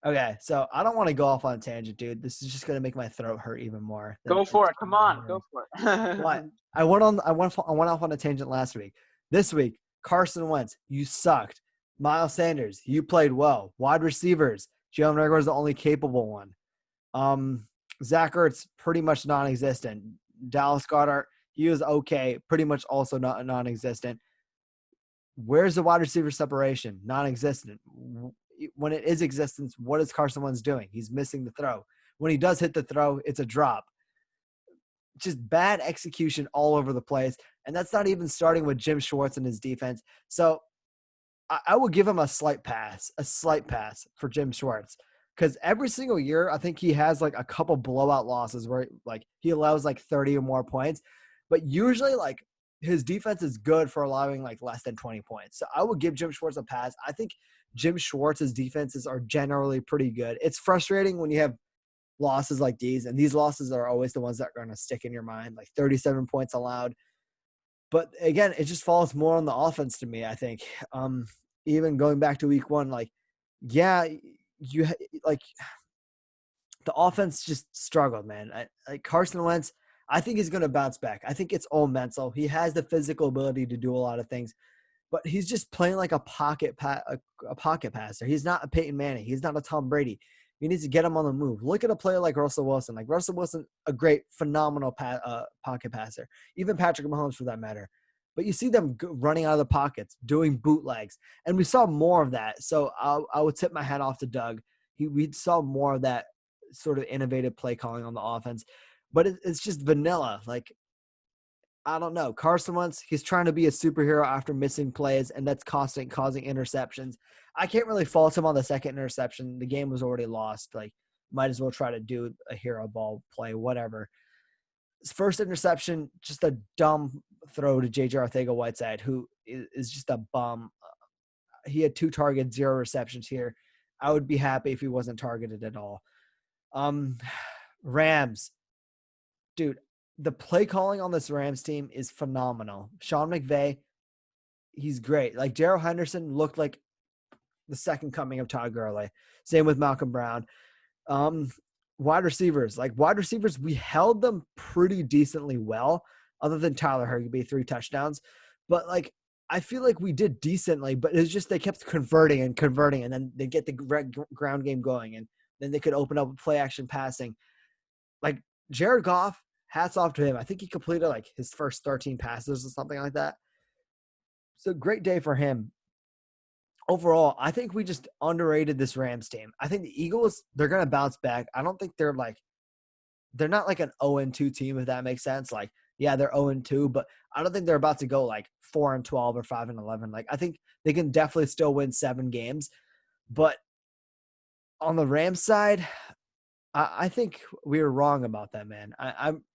Okay, so I don't want to go off on a tangent, dude. This is just going to make my throat hurt even more. Go for it. Come on, go for it. What? I went off on a tangent last week. This week, Carson Wentz, you sucked. Miles Sanders, you played well. Wide receivers, Jalen Reagor is the only capable one. Zach Ertz, pretty much non-existent. Dallas Goedert, he was okay, pretty much also not non-existent. Where's the wide receiver separation? Non-existent. When it is existence, what is Carson Wentz doing? He's missing the throw. When he does hit the throw, it's a drop. Just bad execution all over the place. And that's not even starting with Jim Schwartz and his defense. So I will give him a slight pass for Jim Schwartz. Because every single year, I think he has like a couple blowout losses where like he allows like 30 or more points. But usually like his defense is good for allowing like less than 20 points. So I would give Jim Schwartz a pass. I think Jim Schwartz's defenses are generally pretty good. It's frustrating when you have losses like these, and these losses are always the ones that are going to stick in your mind, like 37 points allowed. But again, it just falls more on the offense to me, I think. Even going back to week 1, like, yeah, you like the offense just struggled, man. Like Carson Wentz, I think he's going to bounce back. I think it's all mental. He has the physical ability to do a lot of things, but he's just playing like a pocket passer. He's not a Peyton Manning. He's not a Tom Brady. You need to get him on the move. Look at a player like Russell Wilson. Like Russell Wilson, a great, phenomenal pocket passer. Even Patrick Mahomes, for that matter. But you see them running out of the pockets, doing bootlegs, and we saw more of that. So I would tip my hat off to Doug. We saw more of that sort of innovative play calling on the offense, but it's just vanilla. Like, I don't know. Carson Wentz, he's trying to be a superhero after missing plays, and that's causing interceptions. I can't really fault him on the second interception. The game was already lost. Like, might as well try to do a hero ball play, whatever. His first interception, just a dumb throw to J.J. Arcega-Whiteside, who is just a bum. He had 2 targets, 0 receptions here. I would be happy if he wasn't targeted at all. Rams. Dude, the play calling on this Rams team is phenomenal. Sean McVay, he's great. Like, Darrell Henderson looked like the second coming of Todd Gurley. Same with Malcolm Brown. Wide receivers, we held them pretty decently well, other than Tyler Higbee, 3 touchdowns. But, like, I feel like we did decently, but it's just they kept converting, and then they get the ground game going, and then they could open up play action passing. Like, Jared Goff, hats off to him. I think he completed like his first 13 passes or something like that. So great day for him. Overall, I think we just underrated this Rams team. I think the Eagles, they're going to bounce back. I don't think they're not like an 0-2 team, if that makes sense. Like, yeah, they're 0-2, but I don't think they're about to go like 4-12 or 5-11. Like, I think they can definitely still win 7 games. But on the Rams side, I think we were wrong about that, man. I'm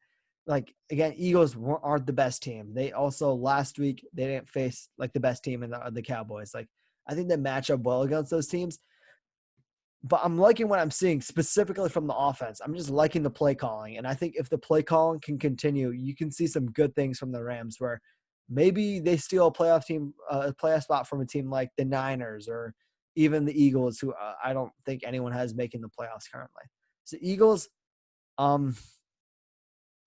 like, again, Eagles aren't the best team. They also, last week, they didn't face like the best team in the Cowboys. Like, I think they match up well against those teams. But I'm liking what I'm seeing specifically from the offense. I'm just liking the play calling. And I think if the play calling can continue, you can see some good things from the Rams where maybe they steal a playoff spot from a team like the Niners or even the Eagles, who I don't think anyone has making the playoffs currently. So Eagles,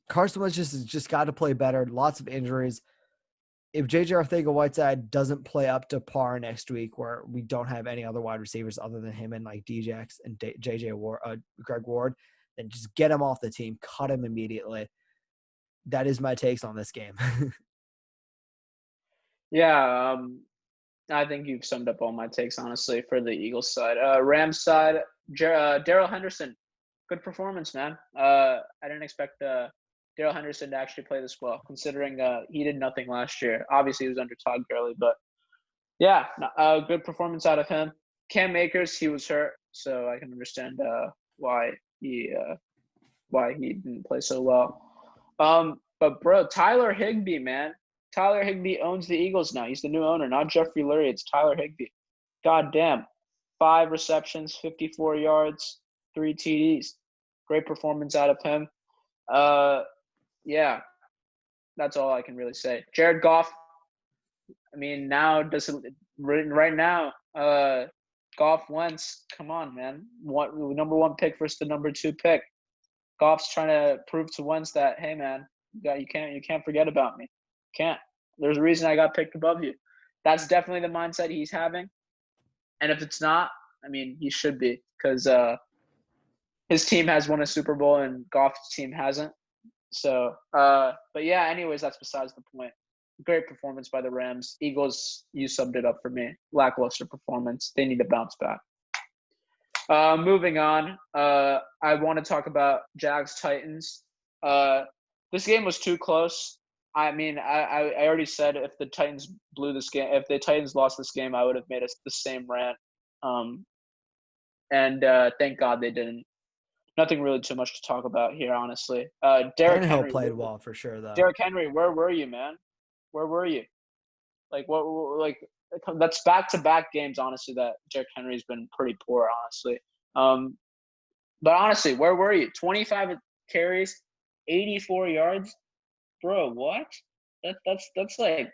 Carson Wentz just got to play better. Lots of injuries. If J.J. Arcega-Whiteside doesn't play up to par next week, where we don't have any other wide receivers other than him and like Djax and Greg Ward, then just get him off the team, cut him immediately. That is my takes on this game. Yeah, I think you've summed up all my takes, honestly, for the Eagles side. Rams side, Darrell Henderson, good performance, man. I didn't expect Darrell Henderson to actually play this well, considering he did nothing last year. Obviously, he was under Todd Gurley, but yeah, good performance out of him. Cam Akers, he was hurt, so I can understand why he didn't play so well. But bro, Tyler Higbee, man. Tyler Higbee owns the Eagles now. He's the new owner, not Jeffrey Lurie. It's Tyler Higbee. God damn. 5 receptions, 54 yards, 3 TDs. Great performance out of him. Yeah, that's all I can really say. Jared Goff, I mean, right now, Goff Wentz, come on, man. Number 1 pick versus the number 2 pick. Goff's trying to prove to Wentz that, hey, man, you can't forget about me. Can't. There's a reason I got picked above you. That's definitely the mindset he's having. And if it's not, I mean, he should be, because his team has won a Super Bowl and Goff's team hasn't. So, but yeah, anyways, that's besides the point. Great performance by the Rams. Eagles, you summed it up for me. Lackluster performance. They need to bounce back. Moving on, I want to talk about Jags Titans. This game was too close. I mean, I already said if the Titans if the Titans lost this game, I would have made us the same rant. And thank God they didn't. Nothing really too much to talk about here, honestly. Derrick Tannehill Henry. played well for sure, though. Derrick Henry, where were you, man? Where were you? Like what? Like that's back-to-back games, honestly. That Derrick Henry's been pretty poor, honestly. But honestly, where were you? 25 carries, 84 yards, bro. What? That's like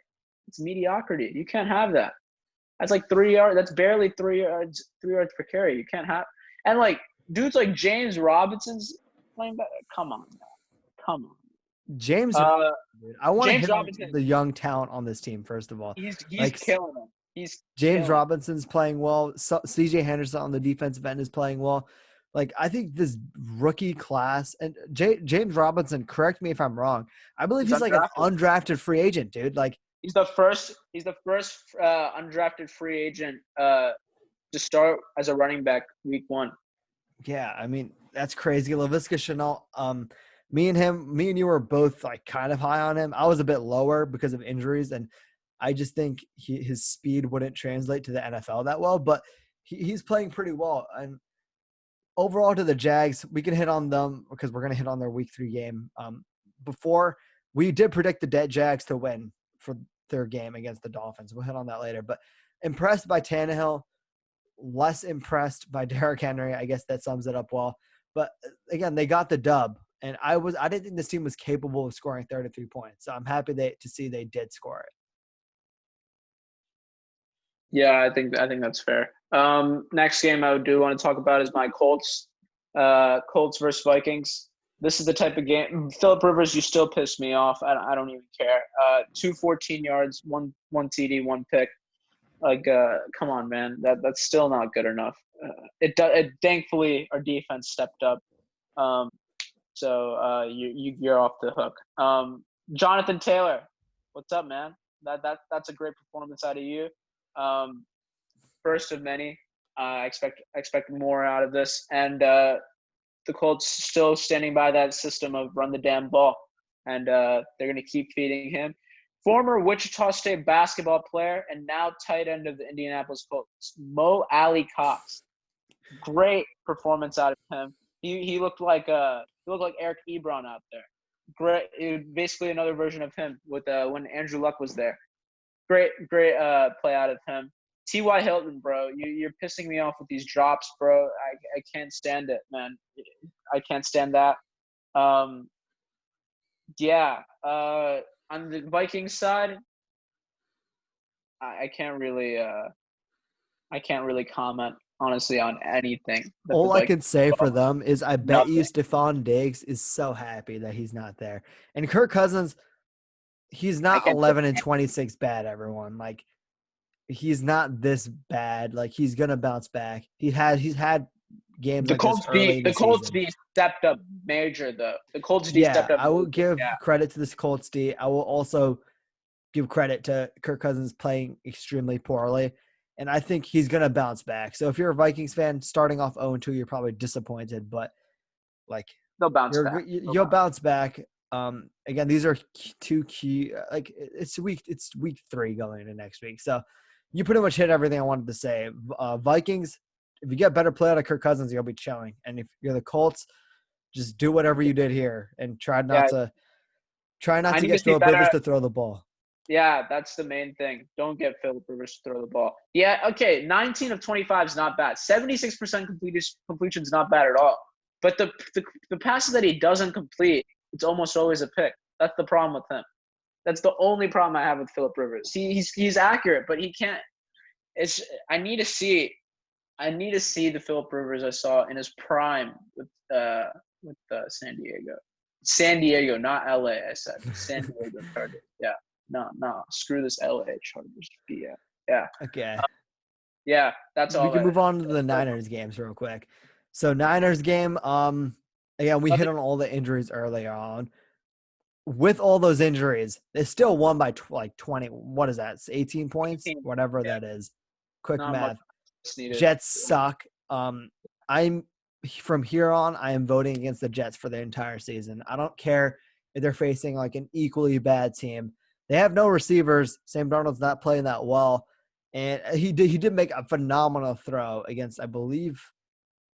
it's mediocrity. You can't have that. That's like 3 yards. That's barely 3 yards. 3 yards per carry. You can't have. And like dudes like James Robinson's playing better. Come on, man. Come on. James, I want to James hit on Robinson. the young talent on this team first of all. He's like, killing them. He's James killing Robinson's playing well. CJ Henderson on the defensive end is playing well. Like I think this rookie class and James Robinson. Correct me if I'm wrong. I believe he's like an undrafted free agent, dude. Like he's the first undrafted free agent to start as a running back week 1. Yeah, I mean that's crazy. Laviska Shenault. Me and you were both like kind of high on him. I was a bit lower because of injuries, and I just think his speed wouldn't translate to the NFL that well. But he's playing pretty well. And overall, to the Jags, we can hit on them because we're going to hit on their Week 3 game. Before we did predict the Jags to win for their game against the Dolphins. We'll hit on that later. But impressed by Tannehill, less impressed by Derrick Henry. I guess that sums it up well. But again, they got the dub. And I didn't think this team was capable of scoring 33 points. So I'm happy to see they did score it. Yeah, I think that's fair. Next game I do want to talk about is my Colts. Colts versus Vikings. This is the type of game. Phillip Rivers, you still piss me off. I don't even care. 214 yards, one TD, one pick. Like, come on, man. That's still not good enough. Thankfully, our defense stepped up. So you're off the hook. Jonathan Taylor, what's up, man? That's a great performance out of you. First of many. I expect more out of this, and the Colts still standing by that system of run the damn ball, and they're gonna keep feeding him. Former Wichita State basketball player and now tight end of the Indianapolis Colts, Mo Alley Cox. Great performance out of him. He looked like Eric Ebron out there. Great, basically another version of him with when Andrew Luck was there. Great play out of him. T.Y. Hilton, bro, you're pissing me off with these drops, bro. I can't stand it, man. I can't stand that. Yeah. On the Vikings side, I can't really comment honestly on anything. All I can say for them is I bet you Stephon Diggs is so happy that he's not there. And Kirk Cousins, he's not 11-26 bad, everyone. Like, he's not this bad. Like, he's going to bounce back. He's had games like this early in the season. The Colts D stepped up major, though. The Colts D stepped up. I will give credit to this Colts D. I will also give credit to Kirk Cousins playing extremely poorly. And I think he's going to bounce back. So if you're a Vikings fan starting off 0-2, you're probably disappointed. But, like, they'll bounce back. You'll bounce back. Again, these are two key – like, it's week 3 going into next week. So you pretty much hit everything I wanted to say. Vikings, if you get better play out of Kirk Cousins, you'll be chilling. And if you're the Colts, just do whatever you did here and try not to get Phillip Rivers to throw the ball. Yeah, that's the main thing. Don't get Phillip Rivers to throw the ball. Yeah, okay, 19 of 25 is not bad. 76% completion is not bad at all. But the passes that he doesn't complete, it's almost always a pick. That's the problem with him. That's the only problem I have with Phillip Rivers. He's accurate, but he can't. I need to see the Phillip Rivers I saw in his prime with San Diego. San Diego, not LA. I said San Diego Chargers. Yeah. No, screw this LA Chargers. Yeah. Okay. Yeah, that's all. We can move on to the Niners games real quick. So Niners game, again, we hit on all the injuries earlier on. With all those injuries, they still won by 20. What is that? It's 18 points? 18. Whatever that is. Quick math. Jets suck. I'm from here on, I am voting against the Jets for the entire season. I don't care if they're facing like an equally bad team. They have no receivers. Sam Darnold's not playing that well. And he did make a phenomenal throw against, I believe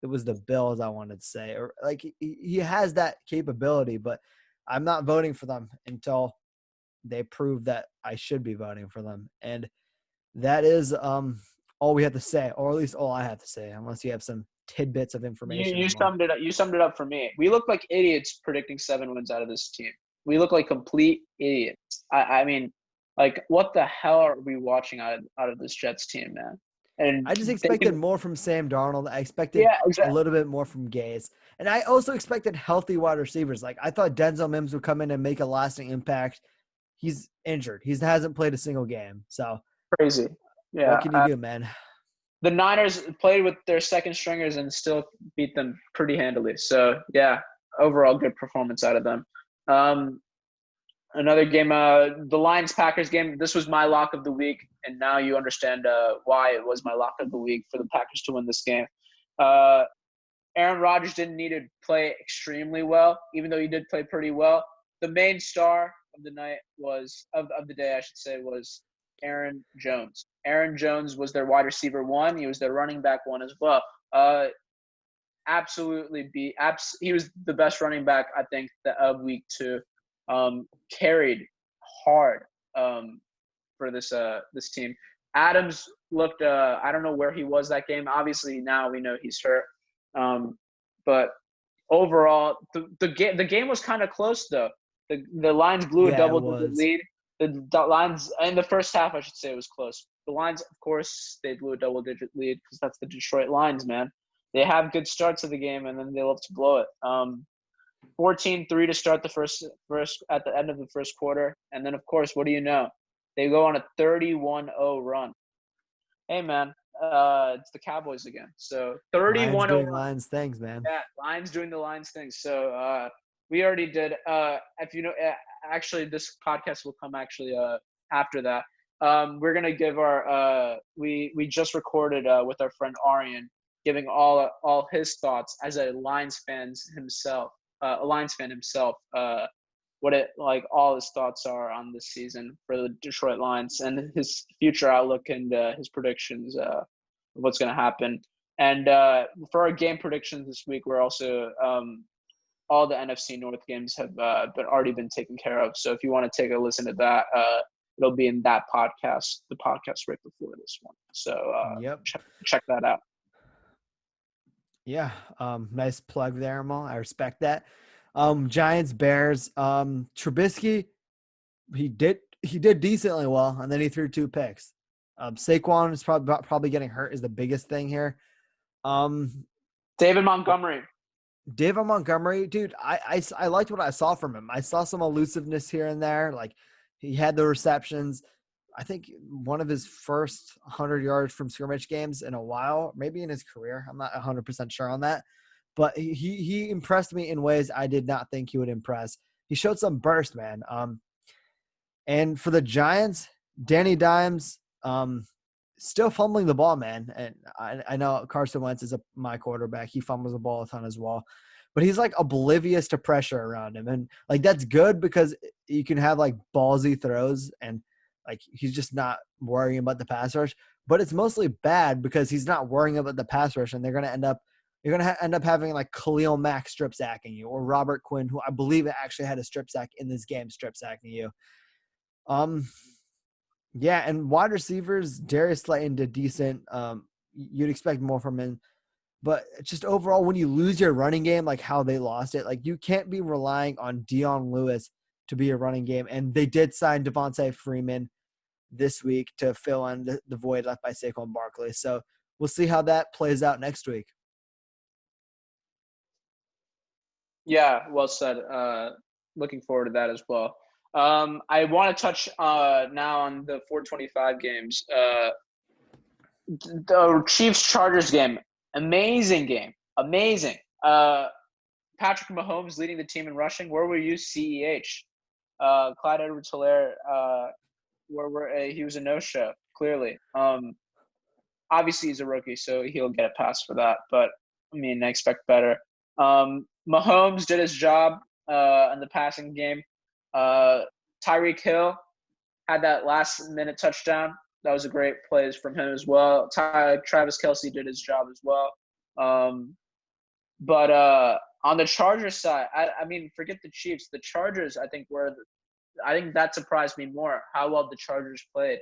it was the Bills, I wanted to say. Or like he has that capability, but I'm not voting for them until they prove that I should be voting for them. And that is all we have to say, or at least all I have to say, unless you have some tidbits of information. You summed it up. You summed it up for me. We look like idiots predicting 7 wins out of this team. We look like complete idiots. I mean, like, what the hell are we watching out of this Jets team, man? And I just expected more from Sam Darnold. I expected a little bit more from Gaze. And I also expected healthy wide receivers. Like, I thought Denzel Mims would come in and make a lasting impact. He's injured. He hasn't played a single game. So crazy. Yeah. What can you do, man? The Niners played with their second stringers and still beat them pretty handily. So, yeah, overall good performance out of them. Another game, the Lions-Packers game. This was my lock of the week, and now you understand why it was my lock of the week for the Packers to win this game. Aaron Rodgers didn't need to play extremely well, even though he did play pretty well. The main star of the night of the day, I should say, was Aaron Jones. Aaron Jones was their wide receiver 1. He was their running back 1 as well. He was the best running back, I think, of week 2. Carried hard for this team. Adams looked I don't know where he was that game. Obviously now we know he's hurt. But overall the game was kind of close though. The Lions blew a double-digit lead. The Lions in the first half, I should say, it was close. The Lions, of course, they blew a double-digit lead because that's the Detroit Lions, man. They have good starts of the game, and then they love to blow it. 14-3 to start the first at the end of the first quarter, and then, of course, what do you know? They go on a 31-0 run. Hey, man, it's the Cowboys again. So 31-0. Lions doing Lions things, man. Yeah, Lions doing the Lions things. So we already did. If you know, actually, this podcast will come after that. We're gonna give our we just recorded with our friend Arian, giving all his thoughts as a Lions fan himself. What all his thoughts are on this season for the Detroit Lions and his future outlook and his predictions of what's gonna happen. And for our game predictions this week, we're also all the NFC North games have already been taken care of. So if you want to take a listen to that, it'll be in that podcast, the podcast right before this one. So check that out. Yeah, nice plug there, Amal. I respect that. Giants, Bears. Trubisky, he did decently well, and then he threw 2 picks. Saquon is probably getting hurt is the biggest thing here. David Montgomery, dude, I liked what I saw from him. I saw some elusiveness here and there. Like, he had the receptions. I think one of his first 100 yards from scrimmage games in a while, maybe in his career. I'm not 100% sure on that. But he impressed me in ways I did not think he would impress. He showed some burst, man. And for the Giants, Danny Dimes, still fumbling the ball, man. And I know Carson Wentz is my quarterback. He fumbles the ball a ton as well. But he's, like, oblivious to pressure around him. And, like, that's good because you can have, like, ballsy throws and, like, he's just not worrying about the pass rush. But it's mostly bad because he's not worrying about the pass rush, and you're going to end up having, like, Khalil Mack strip sacking you, or Robert Quinn, who I believe actually had a strip sack in this game, strip sacking you. Yeah, and wide receivers, Darius Slayton did decent. You'd expect more from him. But just overall, when you lose your running game, like how they lost it, like, you can't be relying on Dion Lewis to be a running game. And they did sign Devontae Freeman this week to fill in the void left by Saquon Barkley. So we'll see how that plays out next week. Yeah, well said. Looking forward to that as well. I want to touch now on the 425 games. The Chiefs-Chargers game. Amazing game. Amazing. Patrick Mahomes leading the team in rushing. Where were you, CEH? Clyde Edwards-Helaire, he was a no-show, clearly. Obviously, he's a rookie, so he'll get a pass for that. But, I mean, I expect better. Mahomes did his job. in the passing game. Tyreek Hill had that last-minute touchdown. That was a great plays from him as well. Travis Kelce did his job as well. But on the Chargers side, I mean, forget the Chiefs. The Chargers, I think that surprised me more how well the Chargers played.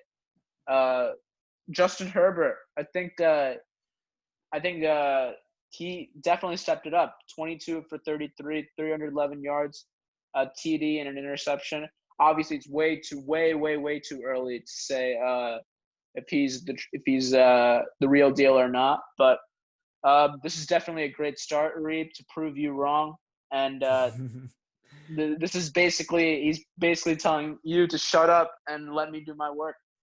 Justin Herbert, I think he definitely stepped it up. 22 for 33, 311 yards, a TD and an interception. Obviously, it's way too early to say if he's the real deal or not. But this is definitely a great start, Reed, to prove you wrong. And this is he's basically telling you to shut up and let me do my work.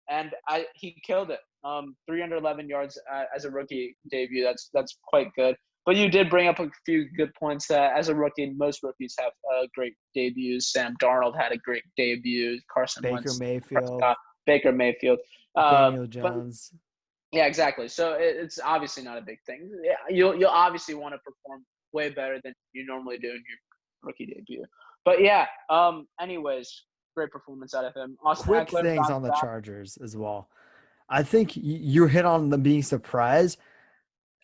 And he killed it. 311 yards as a rookie debut. That's quite good. But you did bring up a few good points that as a rookie, most rookies have great debuts. Sam Darnold had a great debut. Carson Wentz, Baker Mayfield, Daniel Jones. Yeah, exactly. So it's obviously not a big thing. You'll obviously want to perform way better than you normally do in your rookie debut. But yeah. Anyways, great performance out of him. Quick things on the Chargers as well. I think you hit on them being surprised.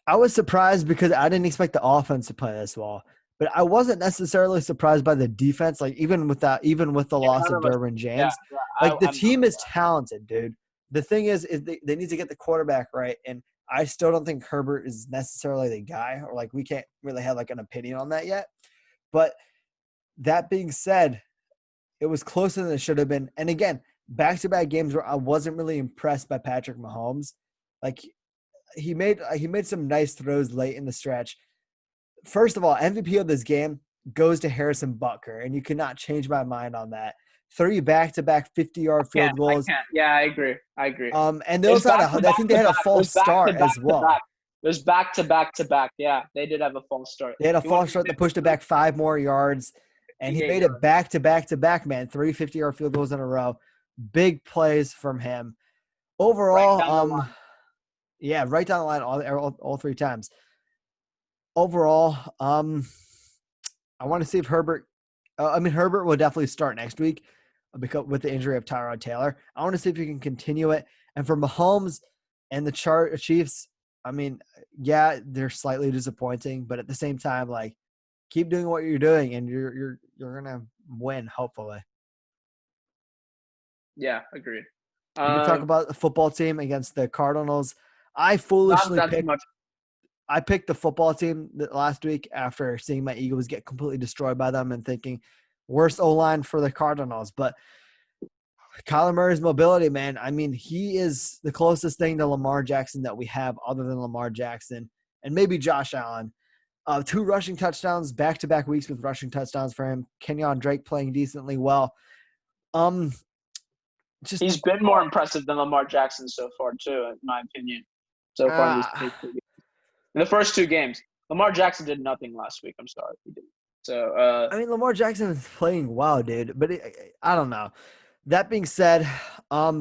I was surprised because I didn't expect the offense to play this well, but I wasn't necessarily surprised by the defense. Like even with the loss of Derwin James, the team is talented, dude. The thing is they need to get the quarterback right, and I still don't think Herbert is necessarily the guy, or like we can't really have like an opinion on that yet. But that being said, it was closer than it should have been. And again, back-to-back games where I wasn't really impressed by Patrick Mahomes. Like he made some nice throws late in the stretch. First of all, MVP of this game goes to Harrison Butker, and you cannot change my mind on that. 3 back-to-back 50-yard field goals. I can't. Yeah, I agree. And they also I think they had a false start as well. There's back-to-back. Yeah, they did have a false start. They had a false start that pushed it back 5 more yards, and he made it back-to-back, man. 3 50-yard field goals in a row. Big plays from him. Overall, right down the line all 3 times. Overall, I want to see if Herbert Herbert will definitely start next week because with the injury of Tyrod Taylor. I want to see if he can continue it. And for Mahomes and the Chiefs, I mean, yeah, they're slightly disappointing, but at the same time, like, keep doing what you're doing, and you're gonna win, hopefully. Yeah, agreed. We can talk about the football team against the Cardinals. I foolishly picked the football team last week after seeing my Eagles get completely destroyed by them and thinking worst O-line for the Cardinals. But Kyler Murray's mobility, man, I mean, he is the closest thing to Lamar Jackson that we have other than Lamar Jackson and maybe Josh Allen. 2 rushing touchdowns, back-to-back weeks with rushing touchdowns for him. Kenyon Drake playing decently well. He's been more impressive than Lamar Jackson so far, too, in my opinion. So far in the first 2 games. Lamar Jackson did nothing last week. I'm sorry. He didn't. So, I mean, Lamar Jackson is playing well, dude. But I don't know. That being said,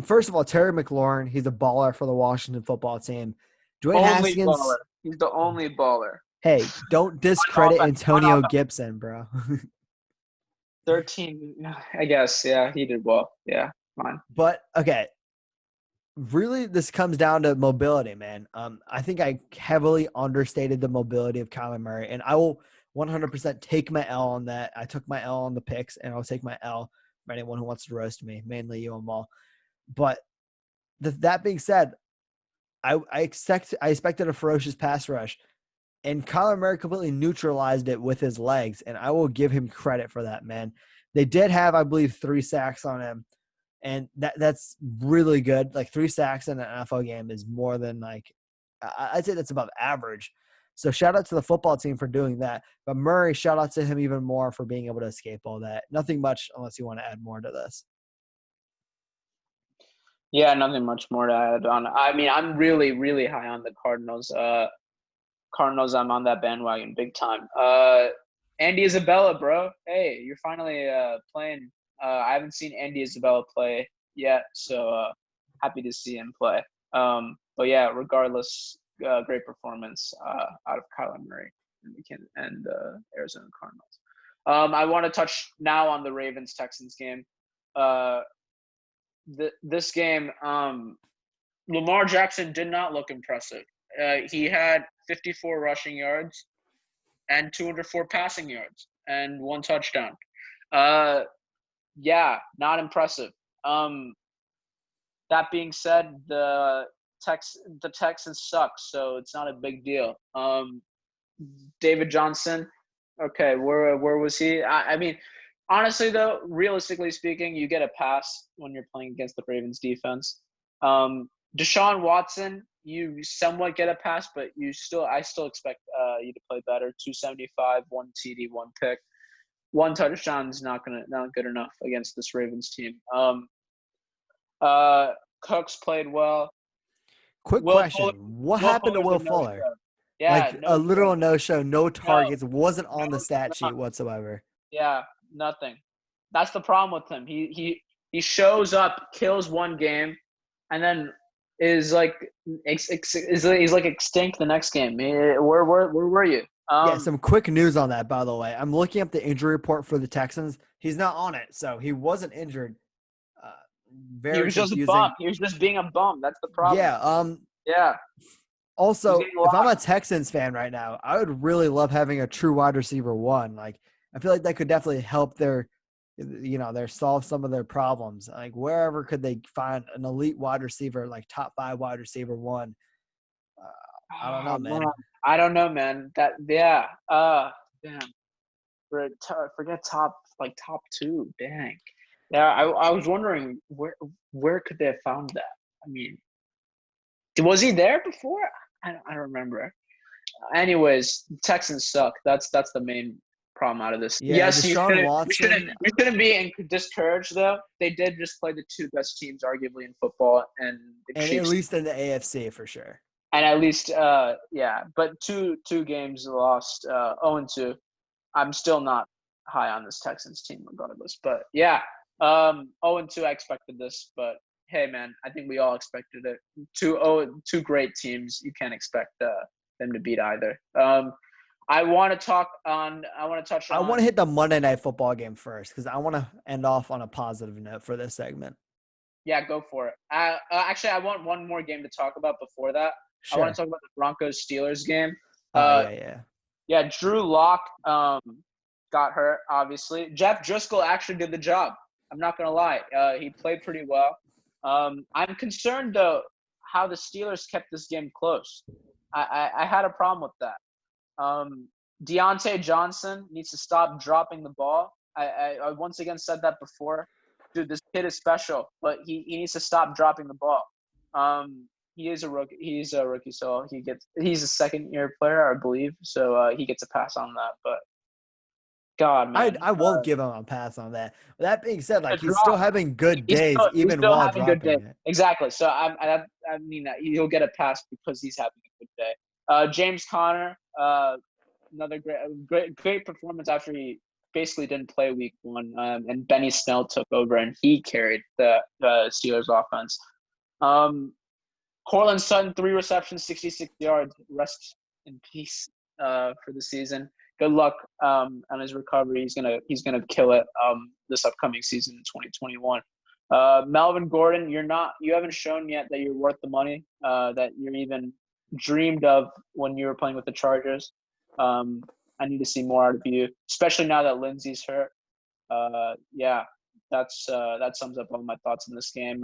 first of all, Terry McLaurin, he's a baller for the Washington football team. Dwayne Haskins. Baller. He's the only baller. Hey, don't discredit Antonio Gibson, bro. 13, I guess. Yeah, he did well. Yeah, fine. But, okay. Really, this comes down to mobility, man. I think I heavily understated the mobility of Kyler Murray, and I will 100% take my L on that. I took my L on the picks, and I'll take my L for anyone who wants to roast me, mainly you and Mal. But that being said, I expected a ferocious pass rush, and Kyler Murray completely neutralized it with his legs, and I will give him credit for that, man. They did have, I believe, 3 sacks on him. And that's really good. Like 3 sacks in an NFL game is more than I'd say that's above average. So shout out to the football team for doing that. But Murray, shout out to him even more for being able to escape all that. Nothing much unless you want to add more to this. Yeah, nothing much more to add on. I mean, I'm really, really high on the Cardinals. Cardinals, I'm on that bandwagon big time. Andy Isabella, bro. Hey, you're finally playing. I haven't seen Andy Isabella play yet, so happy to see him play. But yeah, regardless, great performance out of Kyler Murray and Arizona Cardinals. I want to touch now on the Ravens-Texans game. This game, Lamar Jackson did not look impressive. He had 54 rushing yards and 204 passing yards and 1 touchdown. Yeah, not impressive. That being said, the Texans suck, so it's not a big deal. David Johnson, okay, where was he? I mean, honestly though, realistically speaking, you get a pass when you're playing against the Ravens defense. Deshaun Watson, you somewhat get a pass, but I still expect you to play better. 275, 1 TD, 1 pick. 1 touchdown is not good enough against this Ravens team. Cooks played well. Quick Will question: Fuller, what happened to Fuller's a Will Fuller? no-show. Yeah, Like a no show. literal no-show, no No, targets, wasn't on the no, stat sheet whatsoever. yeah, nothing. That's the problem with him. He shows up, kills one game, and then is like he's like extinct the next game. Where were you? Yeah, some quick news on that, by the way. I'm looking up the injury report for the Texans. He's not on it, so he wasn't injured. Uh, He Very was just a bum. confusing. He was just being a bum. That's the problem. Yeah. Yeah. Also, if I'm a Texans fan right now, I would really love having a true wide receiver one. Like, I feel like that could definitely help their solve some of their problems. Like, wherever could they find an elite wide receiver, like top 5 wide receiver one? I don't know, man. I don't know, man. Damn. Forget top 2. Dang. Yeah, I was wondering where could they have found that? I mean, was he there before? I don't remember. Anyways, Texans suck. That's the main problem out of this. Yeah, Yes, Deshaun Watson. we shouldn't be discouraged though. They did just play the 2 best teams arguably in football, and the And Chiefs, at least in the AFC for sure. and at least yeah, but two games lost, 0-2. I'm still not high on this Texans team regardless. But yeah, 0-2, I expected this, but hey, man, I think we all expected it. Two great teams. You can't expect them to beat either. I want to touch on. I want to hit the Monday Night Football game first because I want to end off on a positive note for this segment. Yeah, go for it. Actually, I want one more game to talk about before that. Sure. I want to talk about the Broncos-Steelers game. Yeah. Drew Lock got hurt, obviously. Jeff Driscoll actually did the job. I'm not going to lie. He played pretty well. I'm concerned, though, how the Steelers kept this game close. I had a problem with that. Deontay Johnson needs to stop dropping the ball. I once again said that before. Dude, this kid is special, but he needs to stop dropping the ball. He is a rookie. He's a rookie, so he's a second-year player, I believe. So he gets a pass on that. But God, man, I won't give him a pass on that. That being said, like he's still having good days, even still while having dropping good day. it. Exactly. So I mean that he'll get a pass because he's having a good day. James Conner, another great performance after he basically didn't play week 1, and Benny Snell took over and he carried the Steelers offense. Cortland Sutton, 3 receptions, 66 yards. Rest in peace for the season. Good luck on his recovery. He's gonna kill it this upcoming season in 2021. Melvin Gordon, you haven't shown yet that you're worth the money that you're even dreamed of when you were playing with the Chargers. I need to see more out of you, especially now that Lindsey's hurt. Yeah, that sums up all my thoughts in this game.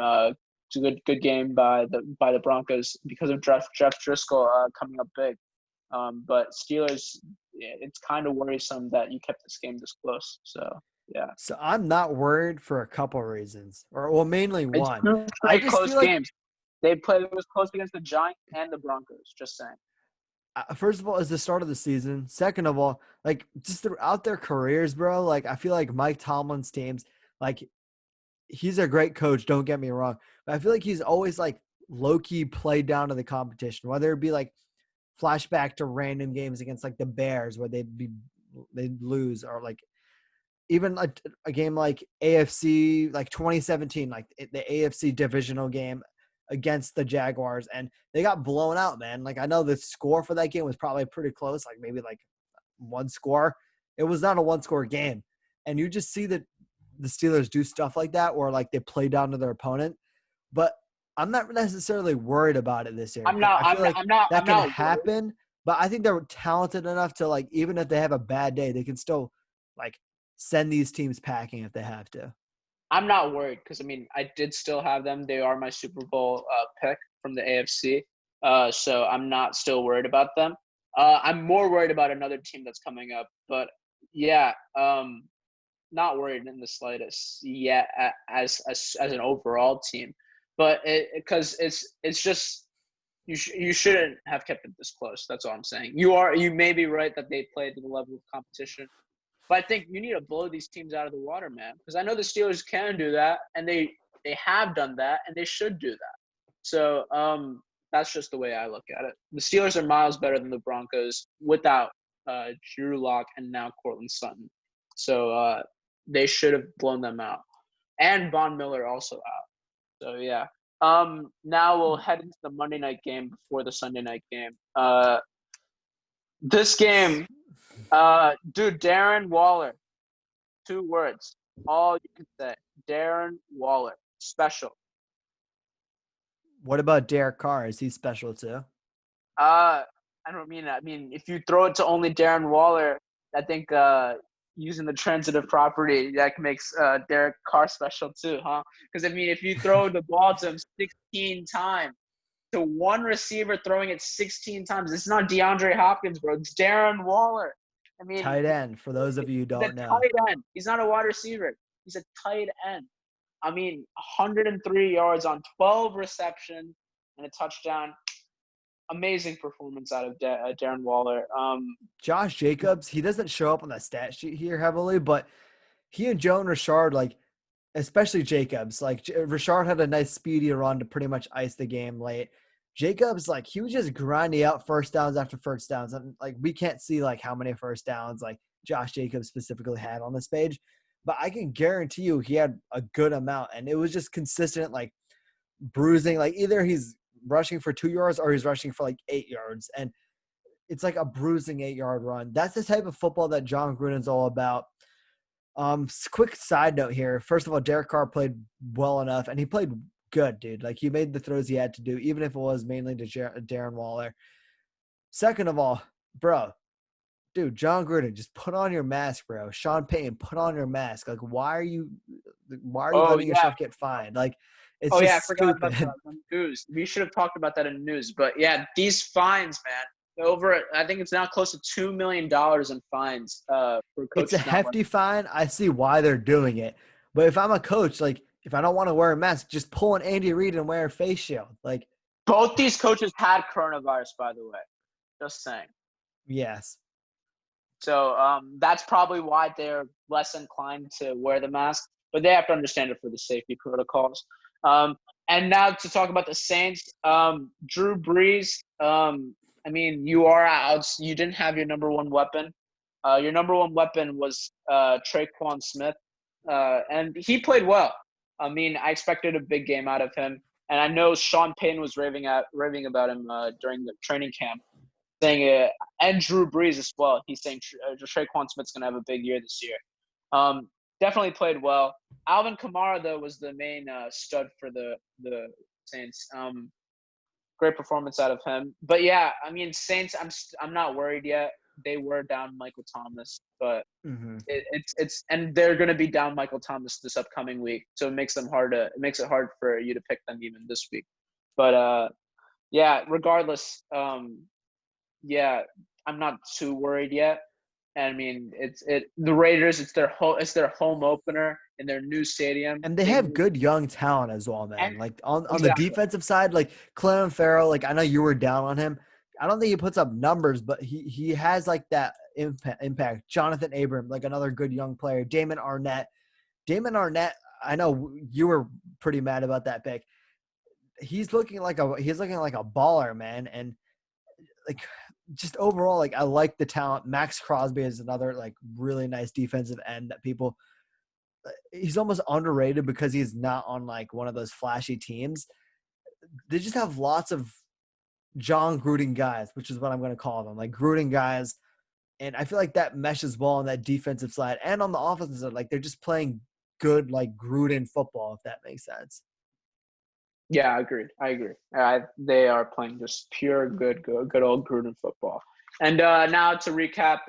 It's a good game by the Broncos because of Jeff Driscoll coming up big. But Steelers, it's kind of worrisome that you kept this game this close. So yeah. So I'm not worried for a couple of reasons, mainly one. I just close games. It was close against the Giants and the Broncos. Just saying. First of all, it's the start of the season. Second of all, like just throughout their careers, bro, like I feel like Mike Tomlin's teams, like he's a great coach, don't get me wrong, but I feel like he's always like low-key played down to the competition, whether it be like flashback to random games against like the Bears where they'd lose, or like even a game like AFC, like 2017, like the AFC divisional game against the Jaguars, and they got blown out, man. Like I know the score for that game was probably pretty close, like maybe like 1 score, It was not a one-score game. And you just see that the Steelers do stuff like that where, like, they play down to their opponent. But I'm not necessarily worried about it this year. I'm not. I feel like that I'm can not worried. happen, but I think they're talented enough to, like, even if they have a bad day, they can still, like, send these teams packing if they have to. I'm not worried because I mean I did still have them. They are my Super Bowl pick from the AFC, so I'm not still worried about them. I'm more worried about another team that's coming up, but yeah, not worried in the slightest yet as an overall team. But because it's just you shouldn't have kept it this close. That's all I'm saying. You may be right that they played to the level of competition. But I think you need to blow these teams out of the water, man. Because I know the Steelers can do that, and they have done that, and they should do that. So that's just the way I look at it. The Steelers are miles better than the Broncos without Drew Lock and now Cortland Sutton. So they should have blown them out. And Von Miller also out. So, yeah. Now we'll head into the Monday night game before the Sunday night game. This game – dude, Darren Waller. 2 words. All you can say. Darren Waller. Special. What about Derek Carr? Is he special too? I don't mean that. I mean, if you throw it to only Darren Waller, I think using the transitive property, that makes Derek Carr special too, huh? Because, I mean, if you throw the ball to him 16 times, to one receiver throwing it 16 times, it's not DeAndre Hopkins, bro. It's Darren Waller. I mean, tight end, for those of you who don't know. Tight end. He's not a wide receiver. He's a tight end. I mean, 103 yards on 12 receptions and a touchdown. Amazing performance out of Darren Waller. Josh Jacobs, he doesn't show up on the stat sheet here heavily, but he and Joe and Richard, like, especially Jacobs, like, Richard had a nice speedy run to pretty much ice the game late. Jacobs, like, he was just grinding out first downs after first downs. And, like, we can't see, like, how many first downs, like, Josh Jacobs specifically had on this page. But I can guarantee you he had a good amount. And it was just consistent, like, bruising. Like, either he's rushing for 2 yards or he's rushing for, like, 8 yards. And it's like a bruising 8-yard run. That's the type of football that John Gruden's all about. Quick side note here. First of all, Derek Carr played well enough, and he played good, dude. Like, he made the throws he had to do, even if it was mainly to Darren Waller. Second of all, bro, dude, John Gruden, just put on your mask, bro. Sean Payton, put on your mask. Like, why are you letting yourself get fined? Like, it's just I forgot stupid. about that on news. We should have talked about that in news. But yeah, these fines, man, I think it's now close to $2 million in fines for coaches. It's a hefty fine. I see why they're doing it. But if I'm a coach, like, if I don't want to wear a mask, just pull an Andy Reid and wear a face shield. Like, both these coaches had coronavirus, by the way. Just saying. Yes. So that's probably why they're less inclined to wear the mask. But they have to understand it for the safety protocols. And now to talk about the Saints, Drew Brees. I mean, you are out. You didn't have your number one weapon. Your number one weapon was Traquan Smith, and he played well. I mean, I expected a big game out of him, and I know Sean Payton was raving about him during the training camp, saying it, and Drew Brees as well. He's saying Traquan Smith's going to have a big year this year. Definitely played well. Alvin Kamara, though, was the main stud for the Saints. Great performance out of him. But yeah, I mean, Saints, I'm not worried yet. They were down Michael Thomas, but it's and they're going to be down Michael Thomas this upcoming week, so it makes it hard for you to pick them even this week. But yeah, regardless, yeah, I'm not too worried yet. And I mean, the Raiders. It's their home opener in their new stadium, and they have good young talent as well, man. And, like on the defensive side, like Clelin Ferrell. Like, I know you were down on him. I don't think he puts up numbers, but he has like that impact. Jonathan Abram, like another good young player. Damon Arnett. I know you were pretty mad about that pick. He's looking like a baller, man, and like. Just overall, like, I like the talent. Max Crosby is another like really nice defensive end that people – he's almost underrated because he's not on like one of those flashy teams. They just have lots of John Gruden guys, which is what I'm going to call them, like Gruden guys. And I feel like that meshes well on that defensive side and on the offensive side. Like they're just playing good, like Gruden football, if that makes sense. Yeah, I agree. They are playing just pure good old Gruden football. And now to recap,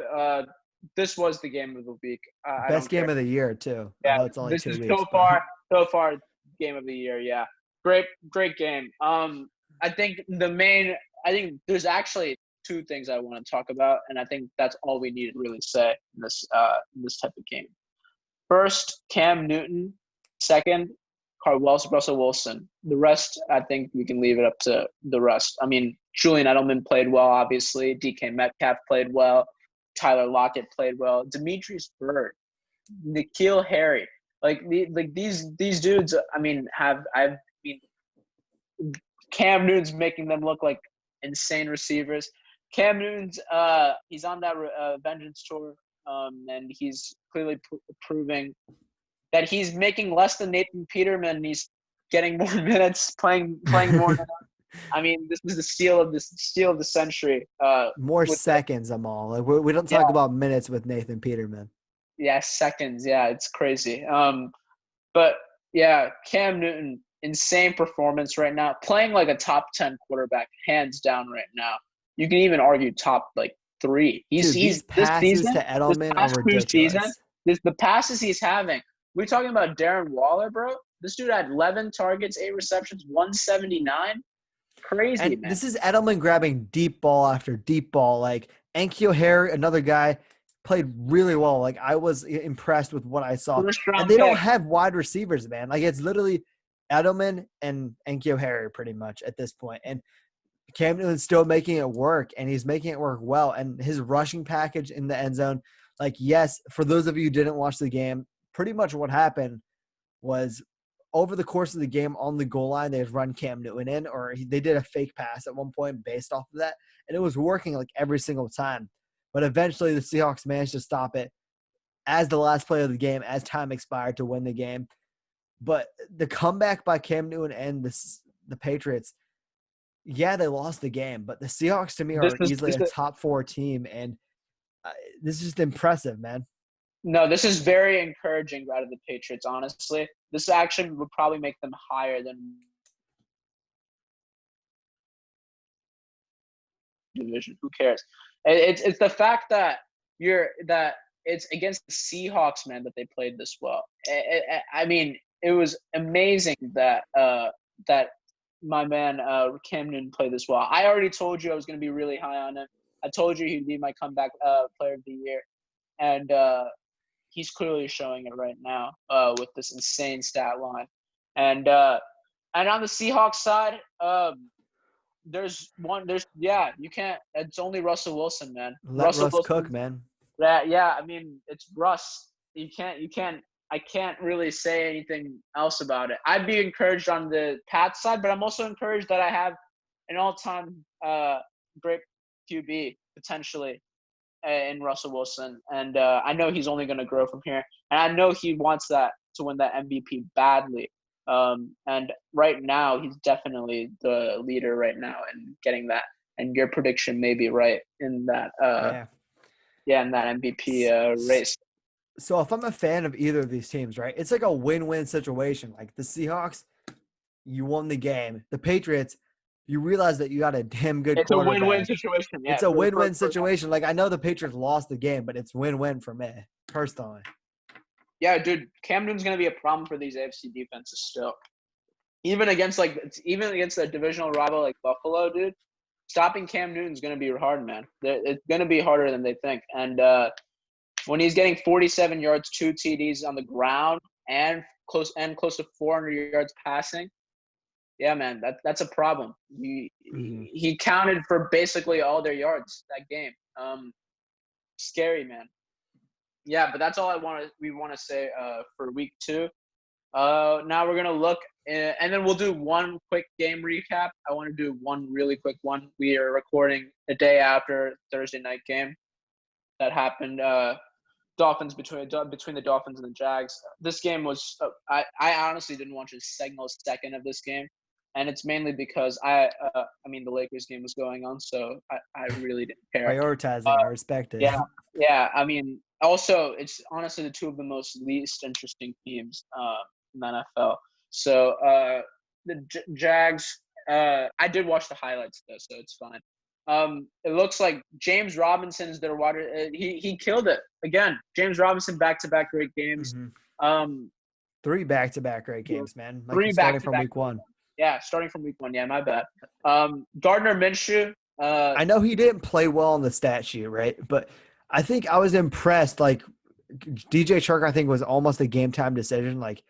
this was the game of the week. I Best don't care. game of the year too. I Yeah, know it's only this 2 is weeks, but so far game of the year. Yeah, great game. I think there's actually two things I want to talk about, and I think that's all we need to really say in this type of game. First, Cam Newton. Second, Russell Wilson. The rest, I think we can leave it up to the rest. I mean, Julian Edelman played well, obviously. DK Metcalf played well. Tyler Lockett played well. Demetrius Byrd, N'Keal Harry, these dudes. I mean, Cam Newton's making them look like insane receivers. Cam Newton's he's on that vengeance tour, and he's clearly proving that he's making less than Nathan Peterman. And he's getting more minutes, playing more minutes. I mean, this is the steal of the century. more seconds, Amal. Like we don't talk about minutes with Nathan Peterman. Yeah, seconds. Yeah, it's crazy. But yeah, Cam Newton, insane performance right now. Playing like a top 10 quarterback, hands down right now. You can even argue top like 3. These passes to Edelman are ridiculous. The passes he's having. We're talking about Darren Waller, bro. This dude had 11 targets, 8 receptions, 179. Crazy, and man. This is Edelman grabbing deep ball after deep ball. Like N'Keal Harry, another guy, played really well. Like I was impressed with what I saw. And they don't have wide receivers, man. Like it's literally Edelman and N'Keal Harry pretty much at this point. And Cam Newton's still making it work, and he's making it work well. And his rushing package in the end zone, like, yes, for those of you who didn't watch the game, pretty much what happened was over the course of the game on the goal line, they'd run Cam Newton in, or they did a fake pass at one point based off of that, and it was working like every single time. But eventually the Seahawks managed to stop it as the last play of the game, as time expired, to win the game. But the comeback by Cam Newton and the Patriots, yeah, they lost the game, but the Seahawks to me are easily a top 4 team, and this is just impressive, man. No, this is very encouraging out of the Patriots, honestly. This actually would probably make them higher than division. Who cares? It's the fact that it's against the Seahawks, man, that they played this well. I mean, it was amazing that my man Cam Newton played this well. I already told you I was going to be really high on him. I told you he'd be my comeback player of the year, and he's clearly showing it right now with this insane stat line. And on the Seahawks side, you can't. It's only Russell Wilson, man. Let Russ cook, man. Yeah. I mean, it's Russ. You can't. I can't really say anything else about it. I'd be encouraged on the Pats side, but I'm also encouraged that I have an all-time great QB potentially in Russell Wilson, and I know he's only going to grow from here, and I know he wants that to win that MVP badly. And right now, he's definitely the leader right now and getting that. And your prediction may be right in that. In that MVP race. So if I'm a fan of either of these teams, right, it's like a win-win situation. Like the Seahawks, you won the game. The Patriots, you realize that you got a damn good quarterback. It's a win-win situation. Yeah, it's a win-win situation. Like I know the Patriots lost the game, but it's win-win for me personally. Yeah, dude, Cam Newton's gonna be a problem for these AFC defenses still. Even against a divisional rival like Buffalo, dude, stopping Cam Newton's gonna be hard, man. It's gonna be harder than they think. And when he's getting 47 yards, 2 TDs on the ground, and close to 400 yards passing, yeah, man, that's a problem. He counted for basically all their yards that game. Scary, man. Yeah, but that's all we want to say for week 2. Now we're gonna look, and then we'll do one quick game recap. I want to do one really quick one. We are recording the day after Thursday night game that happened. Dolphins between the Dolphins and the Jags. This game was I honestly didn't watch a single second of this game. and it's mainly because I mean the Lakers game was going on, so I really didn't care. Prioritizing, I respect it. Yeah, yeah. I mean, also it's honestly the two of the most least interesting teams in the NFL. So the Jags. I did watch the highlights though, so it's fine. It looks like James Robinson is their water. He killed it again. James Robinson back-to-back great games. Mm-hmm. 3 back-to-back great games, man. Like 3 starting from back-to-back. week 1. Yeah, starting from week 1. Yeah, my bad. Gardner Minshew. I know he didn't play well on the stat sheet, right? But I think I was impressed. Like DJ Chark, I think was almost a game time decision, like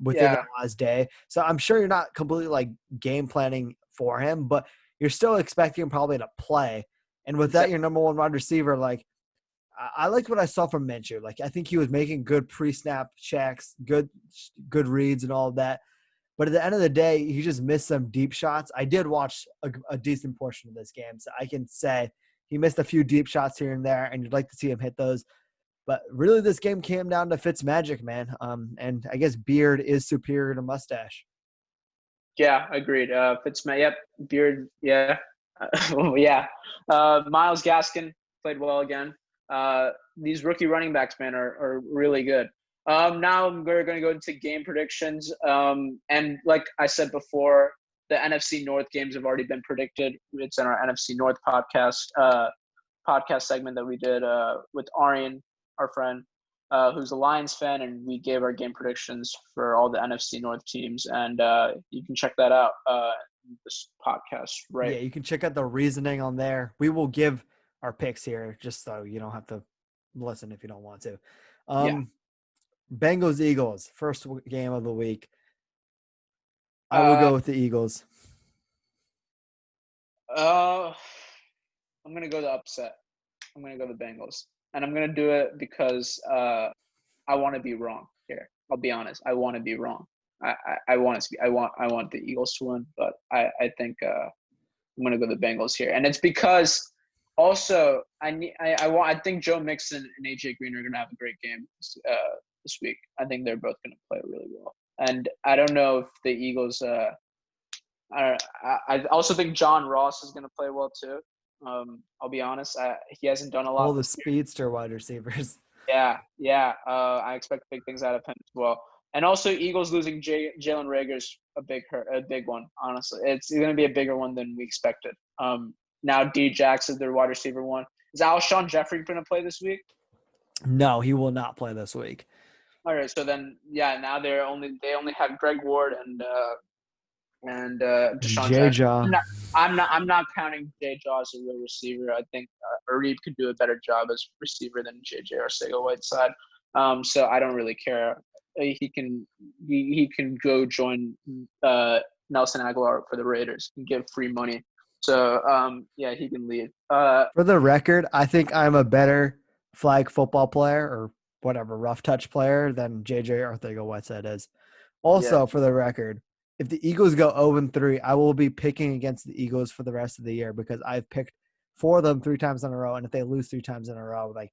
within the last day. So I'm sure you're not completely like game planning for him, but you're still expecting him probably to play. And with that, your number 1 wide receiver, like I liked what I saw from Minshew. Like I think he was making good pre-snap checks, good reads, and all of that. But at the end of the day, he just missed some deep shots. I did watch a decent portion of this game, so I can say he missed a few deep shots here and there, and you'd like to see him hit those. But really, this game came down to Fitzmagic, man. And I guess beard is superior to mustache. Yeah, agreed. Fitzmagic, yep, beard, yeah. Yeah. Myles Gaskin played well again. These rookie running backs, man, are really good. Now we're going to go into game predictions. And like I said before, the NFC North games have already been predicted. It's in our NFC North podcast segment that we did with Arian, our friend, who's a Lions fan, and we gave our game predictions for all the NFC North teams. And you can check that out in this podcast, right? Yeah, you can check out the reasoning on there. We will give our picks here just so you don't have to listen if you don't want to. Bengals Eagles, first game of the week. I will go with the Eagles. I'm gonna go the upset. I'm gonna go the Bengals, and I'm gonna do it because I want to be wrong here. I'll be honest. I want to be wrong. I want the Eagles to win, but I think I'm gonna go the Bengals here, and it's because also I think Joe Mixon and AJ Green are gonna have a great game this week. I think they're both gonna play really well, and I don't know if the Eagles. I also think John Ross is gonna play well too. I'll be honest. He hasn't done a lot. All the speedster wide receivers. Yeah. I expect big things out of him as well. And also, Eagles losing Jalen Reagor's a big one. Honestly, it's going to be a bigger one than we expected. Now D Jax is their wide receiver 1. Is Alshon Jeffrey going to play this week? No, he will not play this week. All right, so then now they only have Greg Ward and Deshaun Jackson. I'm not counting Jay Jaw as a real receiver. I think Arib could do a better job as receiver than JJ Arcega-Whiteside. So I don't really care. He can go join Nelson Aguilar for the Raiders and give free money. So he can leave. For the record, I think I'm a better flag football player or whatever rough touch player than JJ Arcega-Whiteside is. Also, for the record, if the Eagles go 0-3, I will be picking against the Eagles for the rest of the year because I've picked for them 3 times in a row, and if they lose 3 times in a row, like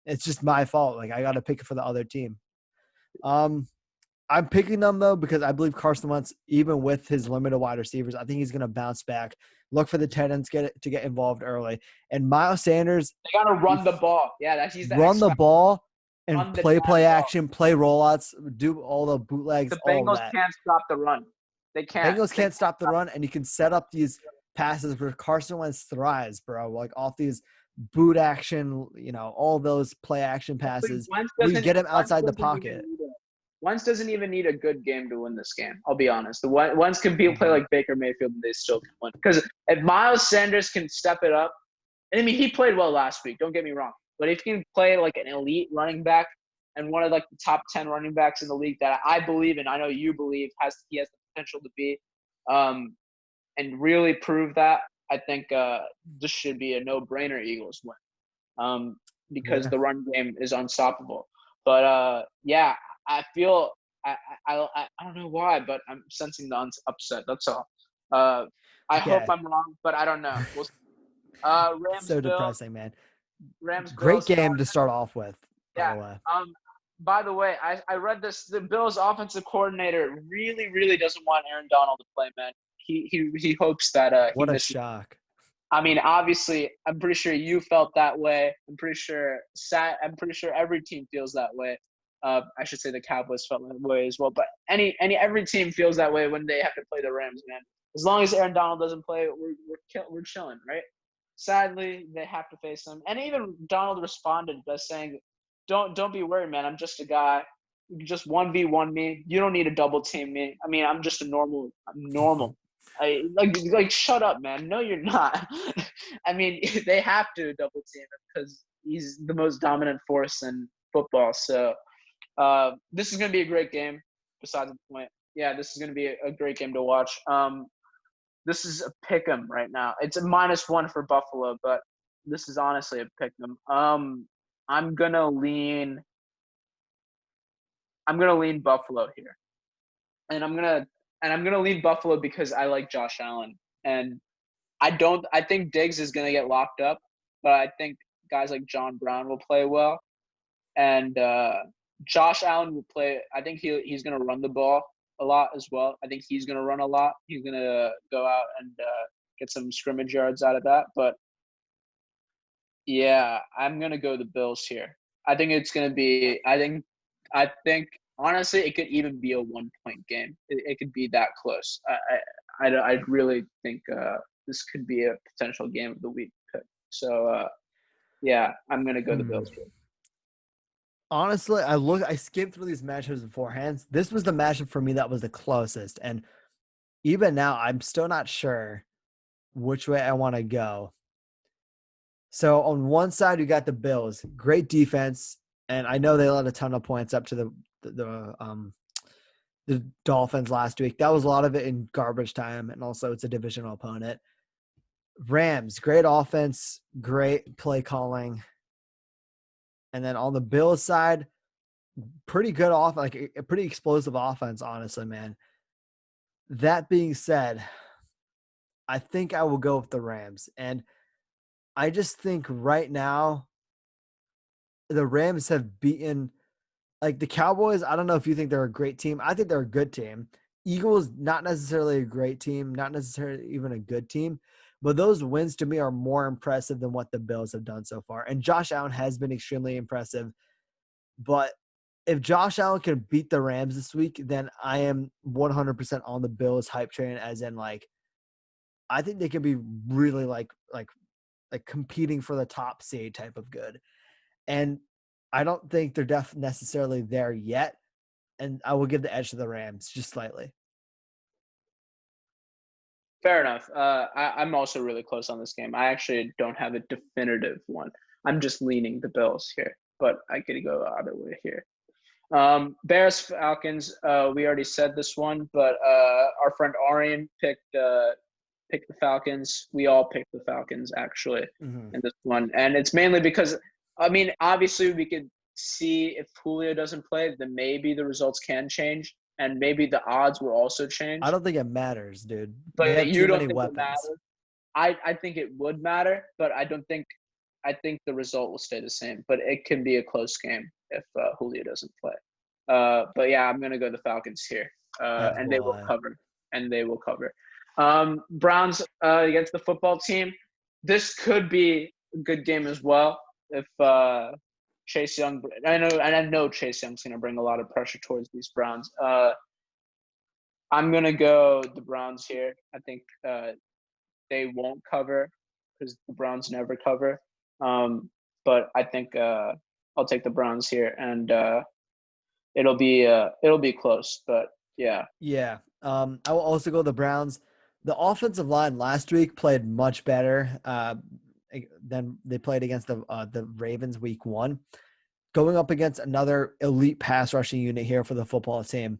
it's just my fault. Like I got to pick for the other team. I'm picking them though because I believe Carson Wentz, even with his limited wide receivers, I think he's going to bounce back. Look for the tight ends to get involved early, and Miles Sanders. They got to run the ball. Yeah, he's the run the ball. And play action, play rollouts, do all the bootlegs. The Bengals can't stop the run. They can't. Bengals can't stop the run, and you can set up these passes where Carson Wentz thrives, bro. Like off these boot action, all those play action passes. We get him outside the pocket. Wentz doesn't even need a good game to win this game. I'll be honest. Wentz can play like Baker Mayfield, and they still can win. Because if Miles Sanders can step it up, and I mean he played well last week. Don't get me wrong. But if he can play like an elite running back and one of like the top 10 running backs in the league that I believe and I know you believe he has the potential to be, and really prove that, I think this should be a no-brainer Eagles win, because the run game is unstoppable. But I feel I don't know why, but I'm sensing the upset. That's all. I hope I'm wrong, but I don't know. We'll see. Rams so depressing, man. Rams great game to start off with. Yeah. by the way, I read this. The Bills' offensive coordinator really, really doesn't want Aaron Donald to play, man. He hopes that he What a misses. shock. I mean, obviously, I'm pretty sure you felt that way. I'm pretty sure every team feels that way. I should say the Cowboys felt that way as well. But every team feels that way when they have to play the Rams, man. As long as Aaron Donald doesn't play, we're chilling, right? Sadly, they have to face him. And even Donald responded by saying, "Don't be worried, man. I'm just a guy. You can just 1v1 me. You don't need to double team me. I mean, I'm normal. Like shut up, man. No, you're not. I mean, they have to double team him because he's the most dominant force in football. So this is gonna be a great game. Besides the point, yeah, this is gonna be a great game to watch. This is a pick 'em right now. It's a -1 for Buffalo, but this is honestly a pick 'em. I'm gonna lean Buffalo here, and I'm gonna lean Buffalo because I like Josh Allen, and I think Diggs is gonna get locked up, but I think guys like John Brown will play well, and Josh Allen will play. I think he's gonna run the ball a lot as well. I think he's gonna run a lot. He's gonna go out and get some scrimmage yards out of that, but. Yeah, I'm gonna go the Bills here. I think it's gonna be. I think honestly, it could even be a 1-point game. It could be that close. I really think this could be a potential game of the week pick. So yeah, I'm gonna go the Bills here. Honestly, I skipped through these matchups beforehand. This was the matchup for me that was the closest, and even now, I'm still not sure which way I want to go. So on one side, you got the Bills, great defense, and I know they let a ton of points up to the Dolphins last week. That was a lot of it in garbage time, and also it's a divisional opponent. Rams, great offense, great play calling, and then on the Bills side, pretty good offense, like a pretty explosive offense, honestly, man. That being said, I think I will go with the Rams, and I just think right now the Rams have beaten like the Cowboys. I don't know if you think they're a great team. I think they're a good team. Eagles, not necessarily a great team, not necessarily even a good team, but those wins to me are more impressive than what the Bills have done so far. And Josh Allen has been extremely impressive. But if Josh Allen can beat the Rams this week, then I am 100% on the Bills hype train, as in like I think they can be really like competing for the top seed type of good. And I don't think they're necessarily there yet. And I will give the edge to the Rams just slightly. Fair enough. I'm also really close on this game. I actually don't have a definitive one. I'm just leaning the Bills here, but I could go either way here. Bears Falcons. We already said this one, but our friend Arian picked the Falcons. We all picked the Falcons actually in this one, and it's mainly because I mean, obviously we could see if Julio doesn't play, then maybe the results can change, and maybe the odds will also change. I don't think it matters, dude. They But have you too don't many think it weapons. matters? I think it would matter, but I don't think. I think the result will stay the same, but it can be a close game if Julio doesn't play. But yeah, I'm gonna go the Falcons here, and they will cover. Browns against the football team. This could be a good game as well if Chase Young. I know Chase Young's gonna bring a lot of pressure towards these Browns. I'm gonna go the Browns here. I think they won't cover because the Browns never cover. But I think I'll take the Browns here, and it'll be close. But yeah. Yeah. I will also go the Browns. The offensive line last week played much better than they played against the Ravens week 1. Going up against another elite pass rushing unit here for the football team.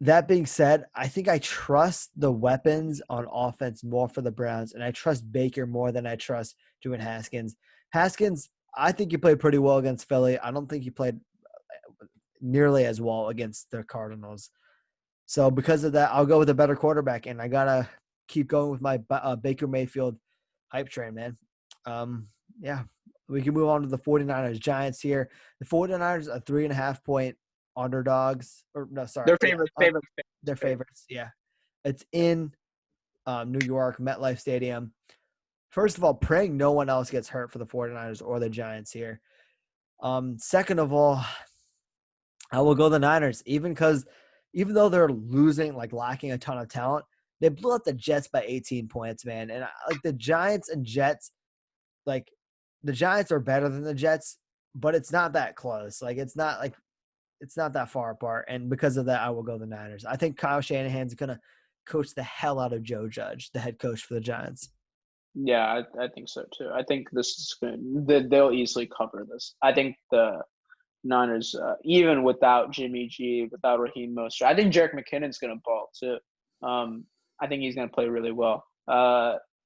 That being said, I think I trust the weapons on offense more for the Browns, and I trust Baker more than I trust Dwayne Haskins. Haskins, I think he played pretty well against Philly. I don't think he played nearly as well against the Cardinals. So because of that, I'll go with a better quarterback, and I got to keep going with my Baker Mayfield hype train, man. Yeah, We can move on to the 49ers Giants here. The 49ers are 3.5-point underdogs. Or no, sorry. Their favorites. Their favorites, yeah. It's in New York, MetLife Stadium. First of all, praying no one else gets hurt for the 49ers or the Giants here. Second of all, I will go the Niners, even though they're losing, like lacking a ton of talent, they blew out the Jets by 18 points, man. And like the Giants and Jets, like the Giants are better than the Jets, but it's not that close. Like it's not that far apart. And because of that, I will go the Niners. I think Kyle Shanahan's gonna coach the hell out of Joe Judge, the head coach for the Giants. Yeah, I think so too. I think this is good. They'll easily cover this. I think the Niners, even without Jimmy G, without Raheem Mostert, I think Jerick McKinnon's going to ball too. I think he's going to play really well.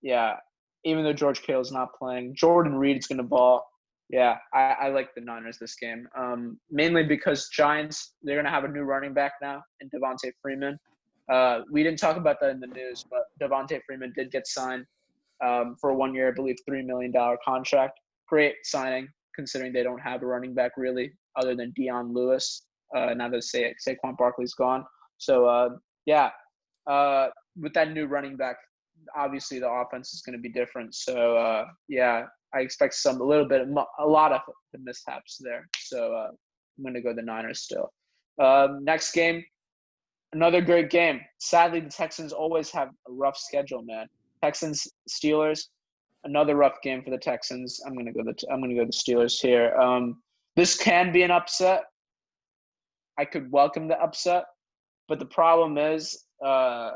Yeah, even though George Kittle's not playing, Jordan Reed's going to ball. Yeah, I like the Niners this game, mainly because Giants, they're going to have a new running back now in Devontae Freeman. We didn't talk about that in the news, but Devontae Freeman did get signed for a 1 year, I believe, $3 million contract. Great signing, considering they don't have a running back really other than Dion Lewis. Now that Saquon Barkley's gone. So, with that new running back, obviously the offense is going to be different. So, I expect a lot of mishaps there. So, I'm going to go the Niners still. Next game, another great game. Sadly, the Texans always have a rough schedule, man. Texans Steelers, another rough game for the Texans. I'm gonna go the Steelers here. This can be an upset. I could welcome the upset, but the problem is I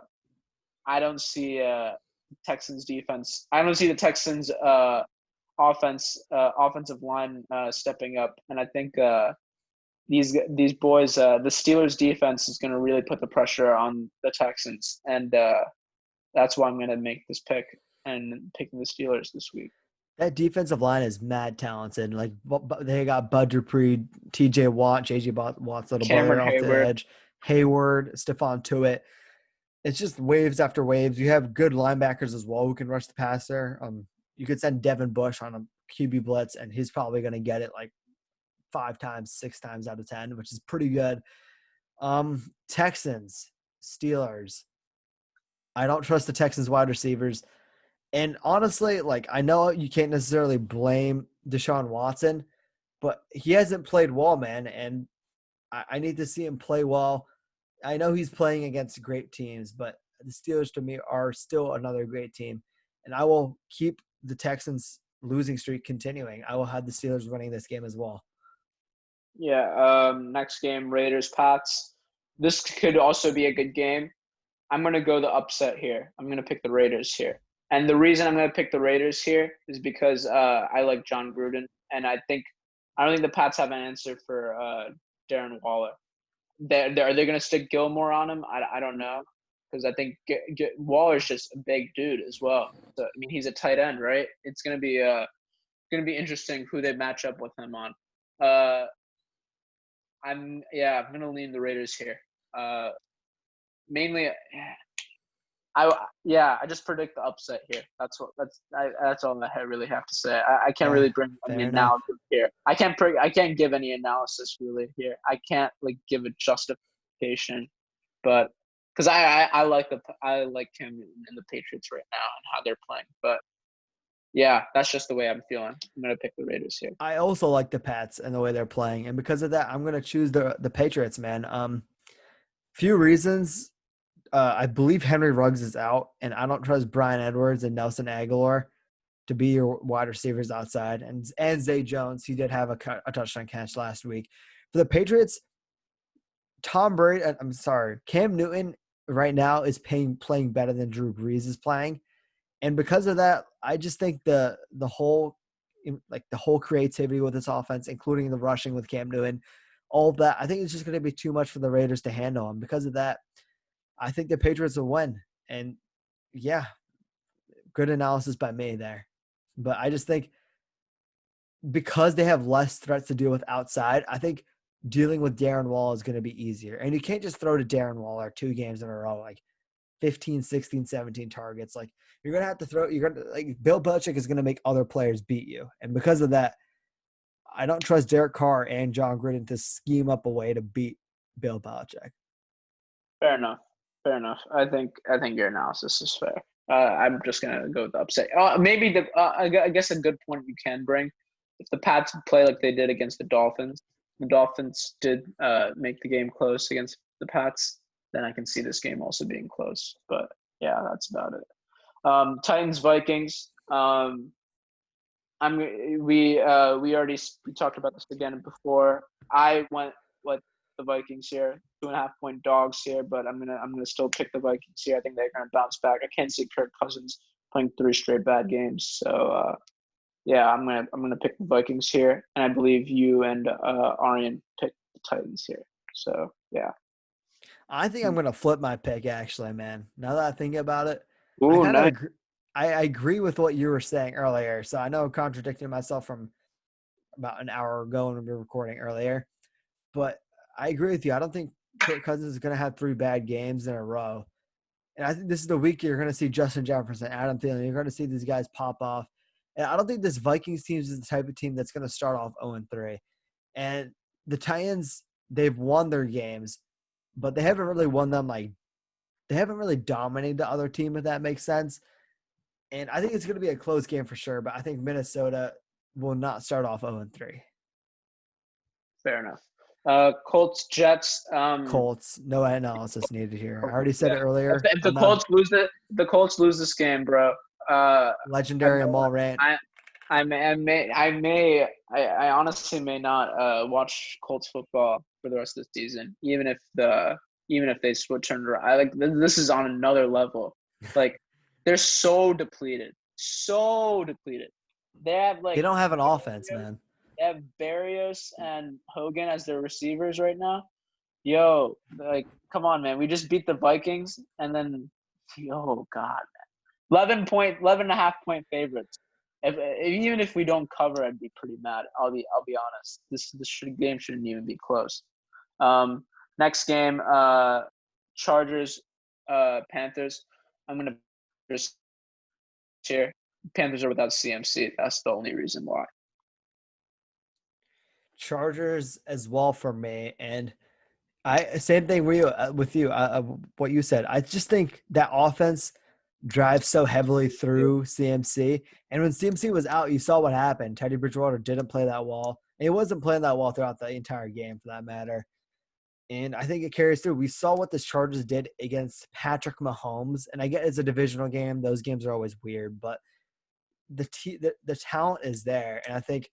don't see Texans defense. I don't see the Texans offensive line stepping up, and I think these boys, the Steelers defense is going to really put the pressure on the Texans, and that's why I'm going to make this pick and picking the Steelers this week. That defensive line is mad talented. Like they got Bud Dupree, T.J. Watt, J.J. Watt's little brother off the edge, Hayward, Stephon Tuitt. It's just waves after waves. You have good linebackers as well who can rush the passer. You could send Devin Bush on a QB blitz, and he's probably going to get it like 5 times, 6 times out of 10, which is pretty good. Texans, Steelers. I don't trust the Texans wide receivers. And honestly, like I know you can't necessarily blame Deshaun Watson, but he hasn't played well, man. And I need to see him play well. I know he's playing against great teams, but the Steelers to me are still another great team. And I will keep the Texans losing streak continuing. I will have the Steelers winning this game as well. Yeah, next game, Raiders-Pats. This could also be a good game. I'm going to go the upset here. I'm going to pick the Raiders here. And the reason I'm going to pick the Raiders here is because I like John Gruden. And I don't think the Pats have an answer for Darren Waller. Are they going to stick Gilmore on him? I don't know. Because I think Waller's just a big dude as well. So, I mean, he's a tight end, right? It's going to be interesting who they match up with him on. I'm going to lean the Raiders here. Mainly, I just predict the upset here. That's all I really have to say. I can't really bring any analysis here. I can't give any analysis really here. I can't like give a justification, but because I like him and the Patriots right now and how they're playing. But yeah, that's just the way I'm feeling. I'm gonna pick the Raiders here. I also like the Pats and the way they're playing, and because of that, I'm gonna choose the Patriots, man. Few reasons. I believe Henry Ruggs is out, and I don't trust Bryan Edwards and Nelson Aguilar to be your wide receivers outside. And Zay Jones, he did have a touchdown catch last week. For the Patriots, Cam Newton right now is playing better than Drew Brees is playing. And because of that, I just think the whole creativity with this offense, including the rushing with Cam Newton, all of that, I think it's just going to be too much for the Raiders to handle. And because of that, I think the Patriots will win. And yeah, good analysis by me there. But I just think because they have less threats to deal with outside, I think dealing with Darren Waller is going to be easier. And you can't just throw to Darren Waller 2 games in a row. Like 15, 16, 17 targets. Like you're going to have to throw, Bill Belichick is going to make other players beat you. And because of that, I don't trust Derek Carr and John Gruden to scheme up a way to beat Bill Belichick. Fair enough. I think your analysis is fair. I'm just gonna go with the upset. Maybe I guess a good point you can bring, if the Pats play like they did against the Dolphins did make the game close against the Pats, then I can see this game also being close. But yeah, that's about it. Titans Vikings. We already talked about this again before. I went with the Vikings here, 2.5-point dogs here, but I'm gonna still pick the Vikings here. I think they're gonna bounce back. I can't see Kirk Cousins playing 3 straight bad games, so yeah, I'm gonna pick the Vikings here, and I believe you and Arian picked the Titans here. So yeah, I think I'm gonna flip my pick actually, man. Now that I think about it, ooh, nice. I agree with what you were saying earlier. So I know I'm contradicting myself from about an hour ago when we were recording earlier, but I agree with you. I don't think Kirk Cousins is going to have 3 bad games in a row. And I think this is the week you're going to see Justin Jefferson, Adam Thielen. You're going to see these guys pop off. And I don't think this Vikings team is the type of team that's going to start off 0-3. And the Titans, they've won their games, but they haven't really won them they haven't really dominated the other team, if that makes sense. And I think it's going to be a close game for sure, but I think Minnesota will not start off 0-3. Fair enough. Colts, Jets. Colts, no analysis needed here. I already said it earlier. If the Colts lose this game, bro. Legendary Amal Rant. I honestly may not watch Colts football for the rest of the season, even if they turned around. This is on another level. Like they're so depleted. They have they don't have an offense, man. They have Barrios and Hogan as their receivers right now. Yo, come on, man. We just beat the Vikings, and then, oh God, man. 11.5 point favorites. Even if we don't cover, I'd be pretty mad. I'll be honest. This game shouldn't even be close. Next game, Chargers, Panthers. I'm gonna just here. Panthers are without CMC. That's the only reason why. Chargers as well for me, and same thing with you. What you said. I just think that offense drives so heavily through CMC, and when CMC was out, you saw what happened. Teddy Bridgewater didn't play that well, and he wasn't playing that well throughout the entire game, for that matter. And I think it carries through. We saw what the Chargers did against Patrick Mahomes, and I get it's a divisional game; those games are always weird, but the talent is there, and I think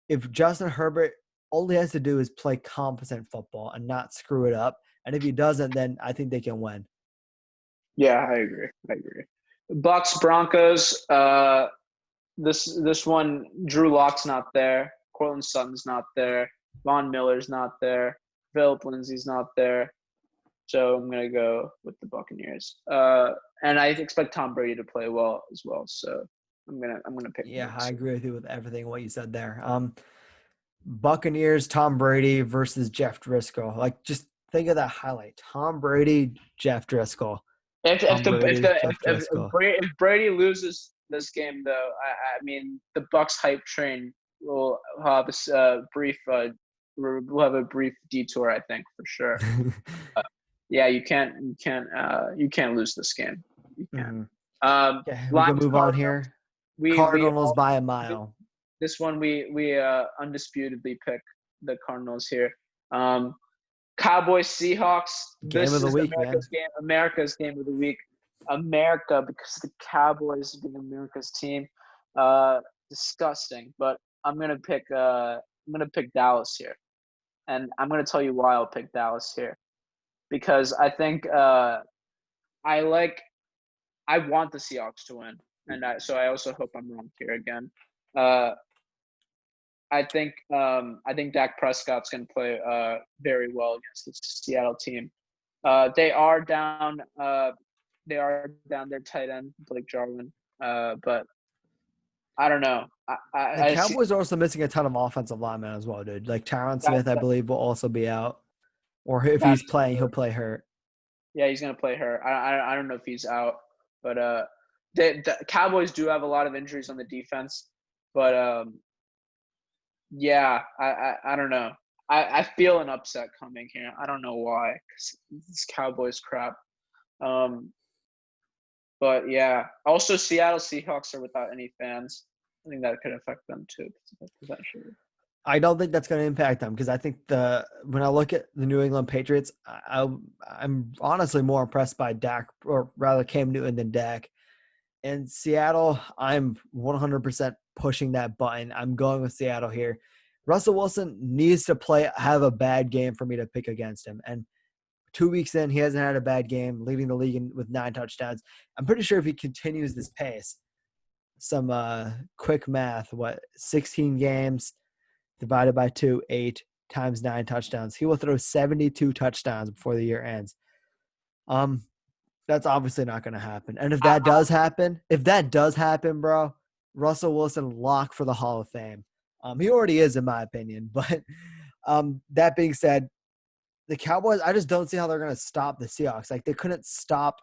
if Justin Herbert, all he has to do is play competent football and not screw it up. And if he doesn't, then I think they can win. Yeah, I agree. Bucks, Broncos. This one, Drew Lock's not there. Cortland Sutton's not there. Von Miller's not there. Philip Lindsay's not there. So I'm gonna go with the Buccaneers. And I expect Tom Brady to play well as well. So I'm gonna pick. Yeah, I agree with you with everything what you said there. Buccaneers, Tom Brady versus Jeff Driscoll. Like, just think of that highlight: Tom Brady, Jeff Driscoll. If Brady loses this game, though, I mean the Bucs hype train will have a brief detour, I think, for sure. Yeah, you can't lose this game. You can't. Okay, we can move on here. Cardinals by a mile. This one we undisputedly pick the Cardinals here. Cowboys, Seahawks. Game of the week, America's game of the week. America, because the Cowboys have been America's team. Disgusting. But I'm gonna pick Dallas here, and I'm gonna tell you why I'll pick Dallas here, because I think I want the Seahawks to win, and so I also hope I'm wrong here again. I think Dak Prescott's going to play very well against the Seattle team. They are down their tight end, Blake Jarwin, but I don't know. The Cowboys are also missing a ton of offensive linemen as well, dude. Like Tyron Smith, I believe, will also be out, or if he's playing, he'll play hurt. Yeah, he's gonna play hurt. I don't know if he's out, but the Cowboys do have a lot of injuries on the defense, but yeah, I don't know. I feel an upset coming here. I don't know why, because this Cowboys crap. Um, but yeah, also Seattle Seahawks are without any fans. I think that could affect them too, potentially. I don't think that's going to impact them because I think when I look at the New England Patriots, I'm honestly more impressed by Dak, or rather Cam Newton, than Dak. In Seattle, I'm 100% pushing that button. I'm going with Seattle here. Russell Wilson needs to have a bad game for me to pick against him. And 2 weeks in, he hasn't had a bad game, leading the league with 9 touchdowns. I'm pretty sure if he continues this pace, some quick math, 16 games divided by 2, 8 times 9 touchdowns. He will throw 72 touchdowns before the year ends. That's obviously not going to happen. And if that does happen, bro, Russell Wilson lock for the Hall of Fame. He already is, in my opinion. But that being said, the Cowboys, I just don't see how they're going to stop the Seahawks. Like, they couldn't stop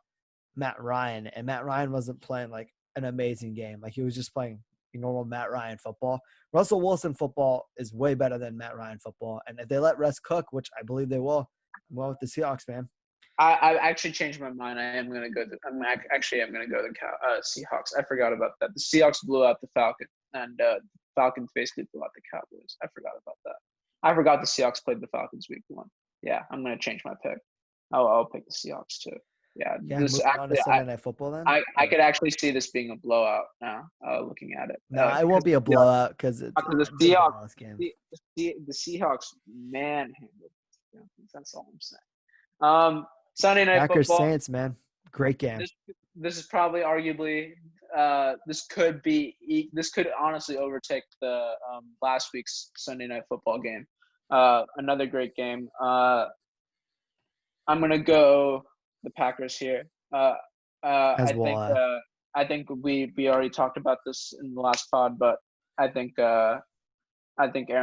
Matt Ryan, and Matt Ryan wasn't playing like an amazing game. Like, he was just playing normal Matt Ryan football. Russell Wilson football is way better than Matt Ryan football. And if they let Russ cook, which I believe they will, I'm going with the Seahawks, man. I actually changed my mind. I'm gonna go the Seahawks. I forgot about that. The Seahawks blew out the Falcons, and Falcons basically blew out the Cowboys. I forgot about that. I forgot the Seahawks played the Falcons week 1. Yeah, I'm gonna change my pick. I'll pick the Seahawks too. Yeah, this on to Sunday Night Football then. I could actually see this being a blowout now. Looking at it. No, it won't be a blowout because it's the Seahawks game. The Seahawks manhandled. That's all I'm saying. Sunday Night Packers Football. Saints, man, great game. This is probably arguably this could honestly overtake the last week's Sunday Night Football game. Another great game. I'm gonna go the Packers here. I think we already talked about this in the last pod, but I think Aaron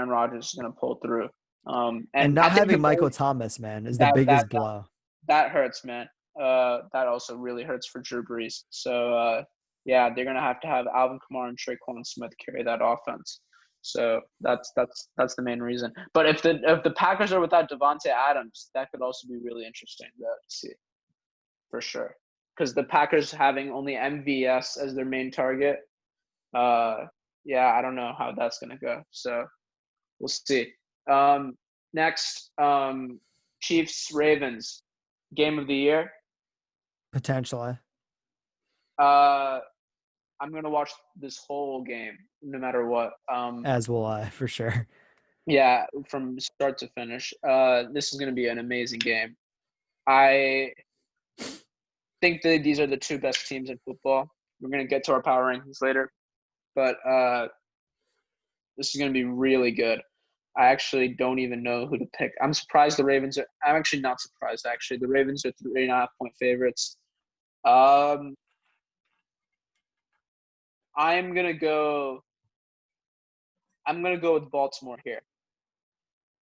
Rodgers is gonna pull through. And not having Michael Thomas, man, is the biggest blow. That hurts, man. That also really hurts for Drew Brees. So, yeah, they're gonna have to have Alvin Kamara and Traquan Smith carry that offense. So that's the main reason. But if the Packers are without Devontae Adams, that could also be really interesting to see, for sure. Because the Packers having only MVS as their main target, yeah, I don't know how that's gonna go. So we'll see. Next, Chiefs Ravens. Game of the year? Potentially. I'm going to watch this whole game no matter what. As will I, for sure. Yeah, from start to finish. This is going to be an amazing game. I think that these are the 2 best teams in football. We're going to get to our power rankings later. But this is going to be really good. I actually don't even know who to pick. I'm surprised the Ravens are – I'm actually not surprised, actually. The Ravens are 3.5-point favorites. I'm going to go with Baltimore here.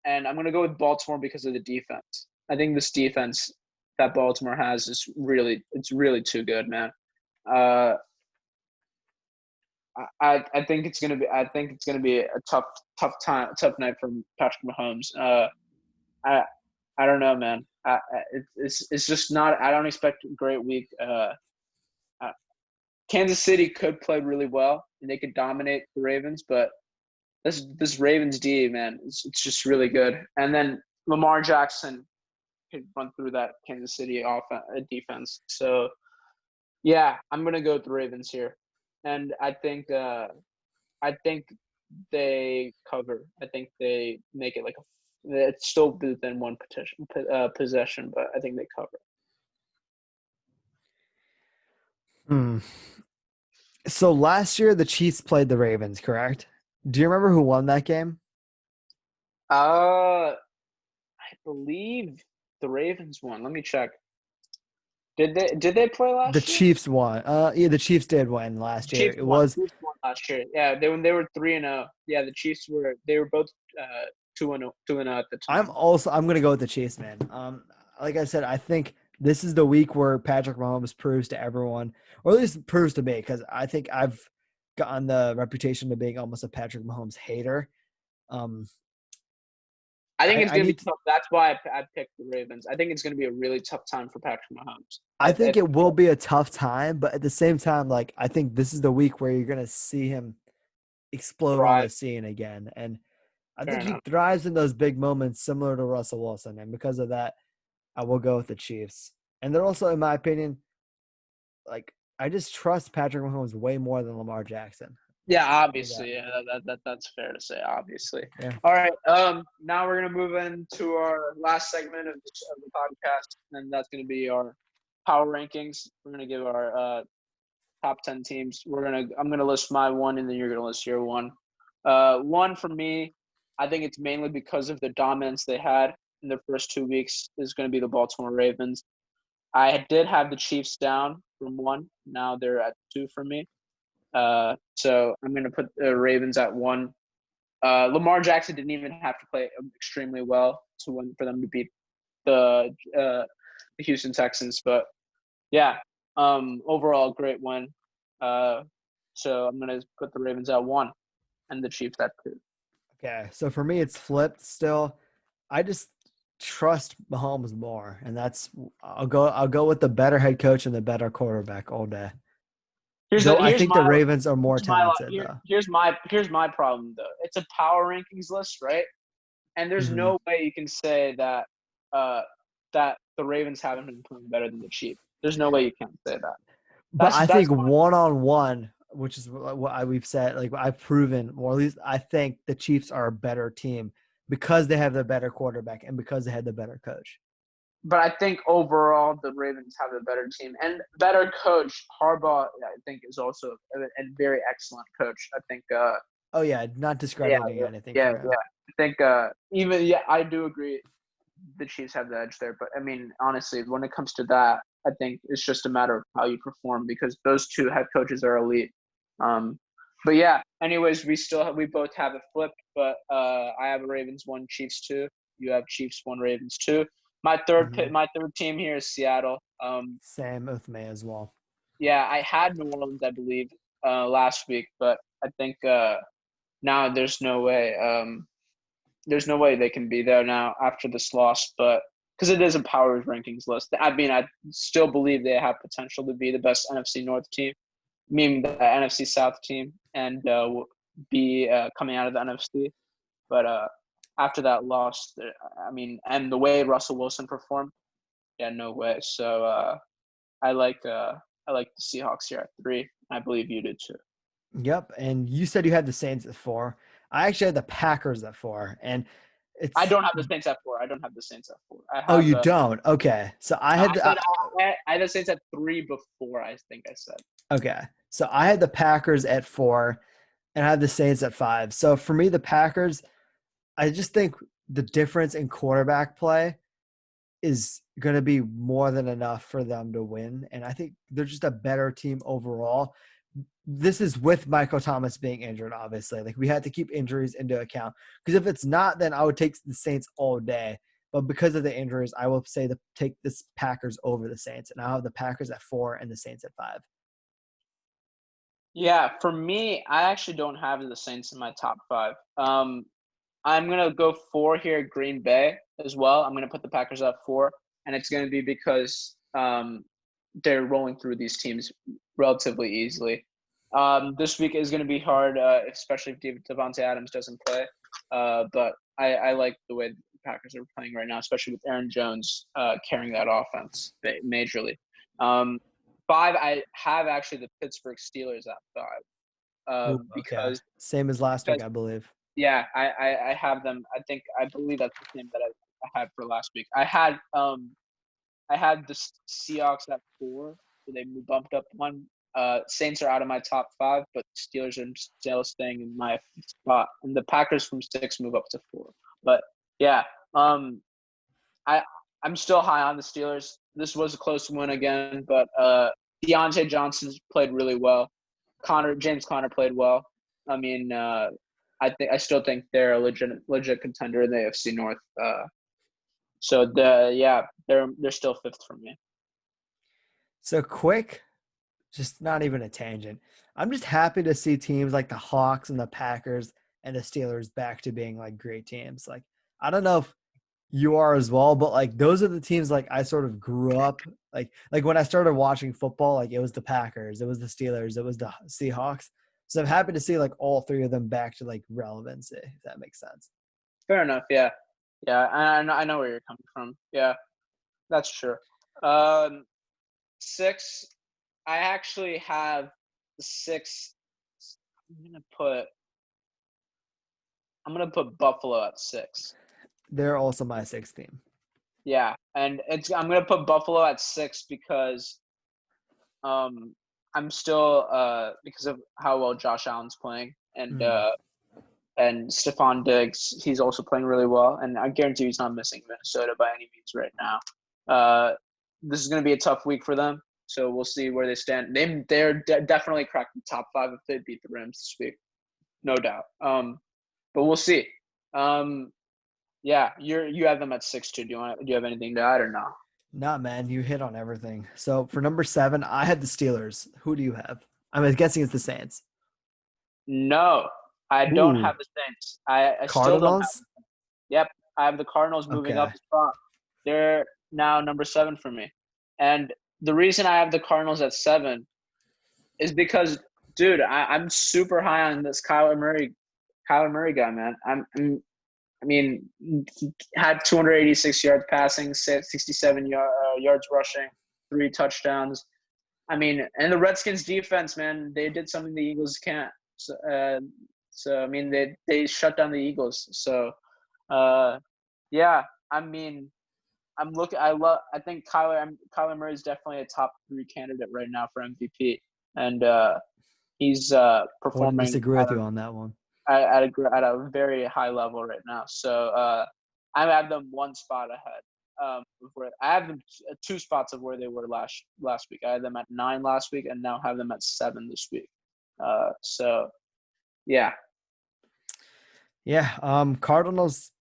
And I'm going to go with Baltimore because of the defense. I think this defense that Baltimore has is really too good, man. I think it's gonna be a tough night for Patrick Mahomes. I don't know, man. It's just not. I don't expect a great week. Kansas City could play really well and they could dominate the Ravens, but this Ravens D, man, it's just really good. And then Lamar Jackson could run through that Kansas City defense. So yeah, I'm gonna go with the Ravens here. And I think they cover. I think they make it it's still within one possession, but I think they cover. So last year the Chiefs played the Ravens, correct? Do you remember who won that game? I believe the Ravens won. Let me check. Did they play last year? The Chiefs won. Yeah, the Chiefs did win last year. Chiefs won last year. Yeah, they were 3-0. Yeah, the Chiefs were both 2-0 at the time. I'm gonna go with the Chiefs, man. Like I said, I think this is the week where Patrick Mahomes proves to everyone, or at least proves to me, because I think I've gotten the reputation of being almost a Patrick Mahomes hater. Um, I think it's I going to need be tough. That's why I picked the Ravens. I think it's going to be a really tough time for Patrick Mahomes. I think it will be a tough time, but at the same time, like I think this is the week where you're gonna see him explode on Thrive. the scene again. And I Fair think he enough. thrives in those big moments similar to Russell Wilson. And because of that, I will go with the Chiefs. And they're also, in my opinion, like I just trust Patrick Mahomes way more than Lamar Jackson. Yeah, With that. obviously. Yeah, that's fair to say. Obviously. Yeah. All right. Now we're gonna move into our last segment of the podcast, and that's gonna be our power rankings. We're gonna give our top 10 teams. I'm gonna list my one, and then you're gonna list your one. One for me, I think it's mainly because of the dominance they had in the first 2 weeks is going to be the Baltimore Ravens. I did have the Chiefs down from 1. Now they're at 2 for me. So I'm going to put the Ravens at 1. Lamar Jackson didn't even have to play extremely well to win for them to beat the Houston Texans. But yeah, overall great win. So I'm going to put the Ravens at 1 and the Chiefs at 2. Okay. So for me, it's flipped still. I just trust Mahomes more. And I'll go with the better head coach and the better quarterback all day. Though I think the Ravens are more talented though. Here's my problem though. It's a power rankings list, right? And there's Mm-hmm. no way you can say that that the Ravens haven't been playing better than the Chiefs. There's no way you can say that. But I think one-on-one, which is what we've said, like I've proven, or at least I think the Chiefs are a better team because they have the better quarterback and because they had the better coach. But I think overall the Ravens have a better team and better coach. Harbaugh, I think, is also a very excellent coach. I think. Oh yeah, not discrediting anything for him. I think I do agree. The Chiefs have the edge there, but I mean, honestly, when it comes to that, I think it's just a matter of how you perform because those two head coaches are elite. But yeah, anyways, we both have it flipped, but I have a Ravens 1, Chiefs 2. You have Chiefs 1, Ravens 2. My third team here is Seattle. Same with me as well. Yeah, I had New Orleans, I believe, last week, but I think now there's no way. There's no way they can be there now after this loss, but because it is a power rankings list. I mean, I still believe they have potential to be the best NFC North team, meaning the NFC South team, and be coming out of the NFC. But after that loss, I mean, and the way Russell Wilson performed, yeah, no way. So I like the Seahawks here at 3. I believe you did too. Yep, and you said you had the Saints at 4. I actually had the Packers at 4, and I don't have the Saints at 4. Oh, you don't? Okay, so I had I had the Saints at 3 before. I think I said. Okay, so I had the Packers at 4, and I had the Saints at 5. So for me, the Packers, I just think the difference in quarterback play is going to be more than enough for them to win. And I think they're just a better team overall. This is with Michael Thomas being injured, obviously. Like we had to keep injuries into account because if it's not, then I would take the Saints all day. But because of the injuries, I will say take this Packers over the Saints. And I'll have the Packers at 4 and the Saints at 5. Yeah, for me, I actually don't have the Saints in my top 5. I'm going to go 4 here, Green Bay as well. I'm going to put the Packers at 4, and it's going to be because they're rolling through these teams relatively easily. This week is going to be hard, especially if Devontae Adams doesn't play. But I like the way the Packers are playing right now, especially with Aaron Jones carrying that offense majorly. 5, I have actually the Pittsburgh Steelers at 5. Because same as last week, I believe. Yeah, I have them. I believe that's the same that I had for last week. I had the Seahawks at 4, so they bumped up 1. Saints are out of my top 5, but Steelers are still staying in my spot, and the Packers from 6 move up to 4. But yeah, I'm still high on the Steelers. This was a close win again, but Deontay Johnson played really well. James Conner played well. I mean, I still think they're a legit contender in the AFC North. So they're still 5th for me. So quick, just not even a tangent. I'm just happy to see teams like the Hawks and the Packers and the Steelers back to being like great teams. Like, I don't know if you are as well, but like those are the teams like I sort of grew up like when I started watching football, like it was the Packers, it was the Steelers, it was the Seahawks. So I'm happy to see like all three of them back to like relevancy, if that makes sense. Fair enough. Yeah. Yeah. I know where you're coming from. Yeah, that's true. Um, 6. I actually have the 6. I'm gonna put Buffalo at 6. They're also my sixth team. Yeah, and I'm gonna put Buffalo at 6 because I'm still because of how well Josh Allen's playing and Stephon Diggs, he's also playing really well, and I guarantee he's not missing Minnesota by any means right now. This is going to be a tough week for them, so we'll see where they stand. They're definitely cracking top 5 if they beat the Rams this week, no doubt. But we'll see. Yeah, you have them at 6 too. Do you have anything to add or no? Nah, man, you hit on everything. So for number 7, I had the Steelers. Who do you have? I'm guessing it's the Saints. No, I don't Ooh, have the Saints. I still don't have Cardinals. them. Yep, I have the Cardinals moving up Okay. a spot. They're now number 7 for me. And the reason I have the Cardinals at 7 is because, dude, I'm super high on this Kyler Murray guy, man. I mean, he had 286 yards passing, 67 yards rushing, 3 touchdowns. I mean, and the Redskins defense, man, they did something the Eagles can't. So I mean, they shut down the Eagles. So, yeah, I mean, I think Kyler Murray is definitely a top 3 candidate right now for MVP, and he's I wouldn't performing disagree with you on that one. at a very high level right now. So I have them one spot ahead. I have them 2 spots of where they were last week. I had them at 9 last week, and now have them at 7 this week. So yeah. Yeah, Cardinals,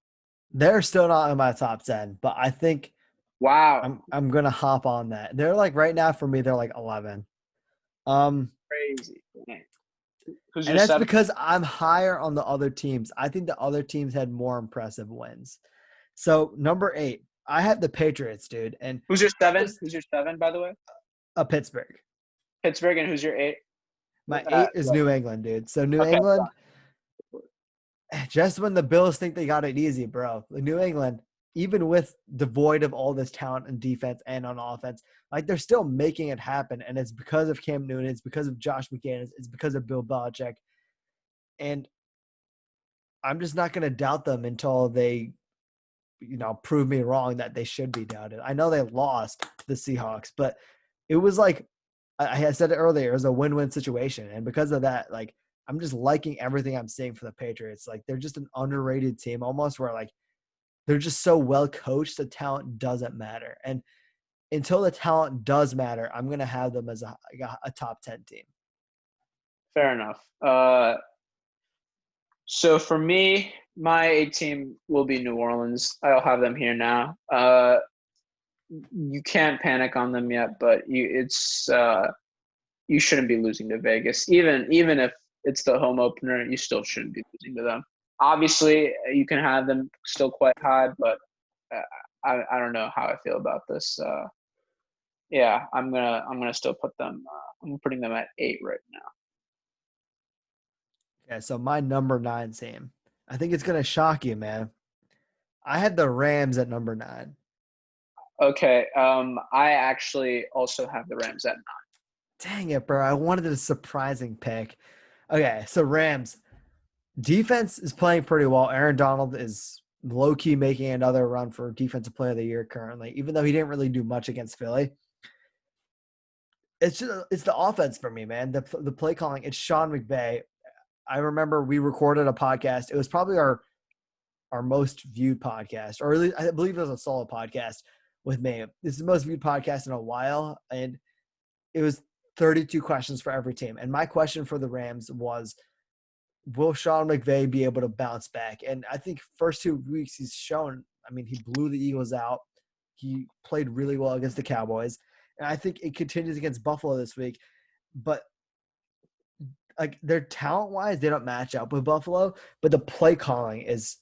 they're still not in my top 10, but I think Wow. I'm gonna hop on that. They're like right now for me, they're like 11. Um, Crazy. Who's and your that's 7? because I'm higher on the other teams. I think the other teams had more impressive wins. So number 8, I had the Patriots, dude, and Who's your 7? just Who's your 7, by the way? a Pittsburgh. Pittsburgh, and who's your 8? My 8 is What? New England, dude. So New Okay. England, just when the Bills think they got it easy, bro, New England, even with devoid of all this talent and defense and on offense, like they're still making it happen. And it's because of Cam Newton, it's because of Josh McDaniels, it's because of Bill Belichick. And I'm just not going to doubt them until they, prove me wrong that they should be doubted. I know they lost the Seahawks, but it was like I had said it earlier, it was a win-win situation. And because of that, like I'm just liking everything I'm seeing for the Patriots. Like they're just an underrated team almost where like they're just so well coached, the talent doesn't matter. And until the talent does matter, I'm going to have them as a top 10 team. Fair enough. So for me, my 8 team will be New Orleans. I'll have them here now. You can't panic on them yet, but you shouldn't be losing to Vegas. Even if it's the home opener, you still shouldn't be losing to them. Obviously, you can have them still quite high, but I don't know how I feel about this. Yeah, I'm gonna still put them. I'm putting them at 8 right now. Okay, so my number 9 team, I think it's going to shock you, man. I had the Rams at number 9. Okay. I actually also have the Rams at 9. Dang it, bro. I wanted a surprising pick. Okay, so Rams. Defense is playing pretty well. Aaron Donald is low-key making another run for Defensive Player of the Year currently, even though he didn't really do much against Philly. It's the offense for me, man. The play calling. It's Sean McVay. I remember we recorded a podcast. It was probably our most viewed podcast, or at least I believe it was a solo podcast with me. This is the most viewed podcast in a while, and it was 32 questions for every team. And my question for the Rams was, will Sean McVay be able to bounce back? And I think first 2 weeks he's shown, I mean, he blew the Eagles out. He played really well against the Cowboys. And I think it continues against Buffalo this week. But like their talent wise, they don't match up with Buffalo, but the play calling is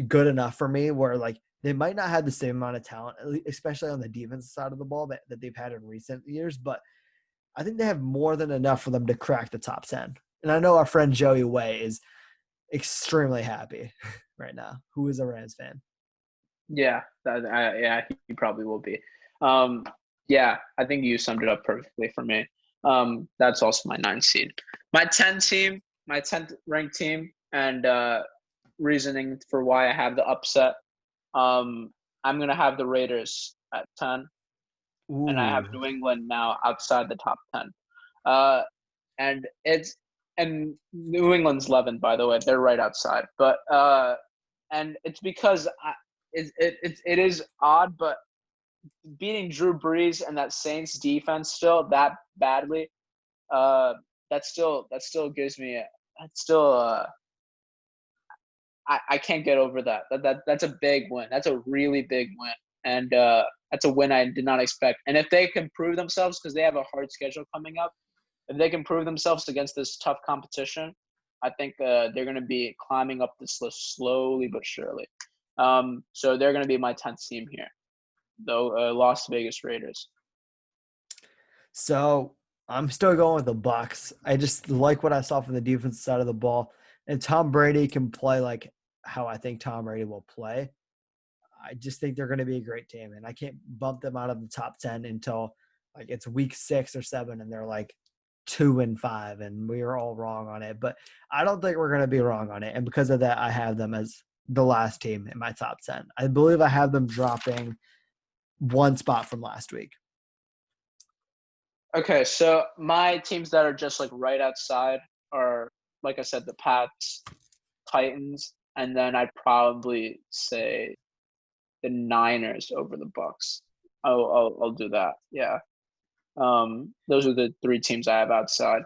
good enough for me where like they might not have the same amount of talent, especially on the defensive side of the ball that they've had in recent years, but I think they have more than enough for them to crack the top 10. And I know our friend Joey Way is extremely happy right now, who is a Rams fan. Yeah, he probably will be. Yeah, I think you summed it up perfectly for me. That's also my 9 seed. My 10th ranked team, and reasoning for why I have the upset. I'm gonna have the Raiders at 10, and I have Ooh. New England now outside the top 10. And New England's 11th, by the way. They're right outside, but and it's because it is odd, but beating Drew Brees and that Saints defense still that badly, that still gives me I can't get over that. That's a big win. That's a really big win, and that's a win I did not expect. And if they can prove themselves, because they have a hard schedule coming up, if they can prove themselves against this tough competition, I think they're going to be climbing up this list slowly but surely. So they're going to be my 10th team here, though. Las Vegas Raiders. So I'm still going with the Bucs. I just like what I saw from the defensive side of the ball. And Tom Brady can play like how I think Tom Brady will play. I just think they're going to be a great team. And I can't bump them out of the top 10 until like it's week 6 or 7 and they're like 2-5 and we are all wrong on it. But I don't think we're going to be wrong on it. And because of that, I have them as the last team in my top 10. I believe I have them dropping one spot from last week. Okay, so my teams that are just like right outside are, like I said, the Pats, Titans, and then I'd probably say the Niners over the Bucks. I'll do that. Yeah. Those are the 3 teams I have outside.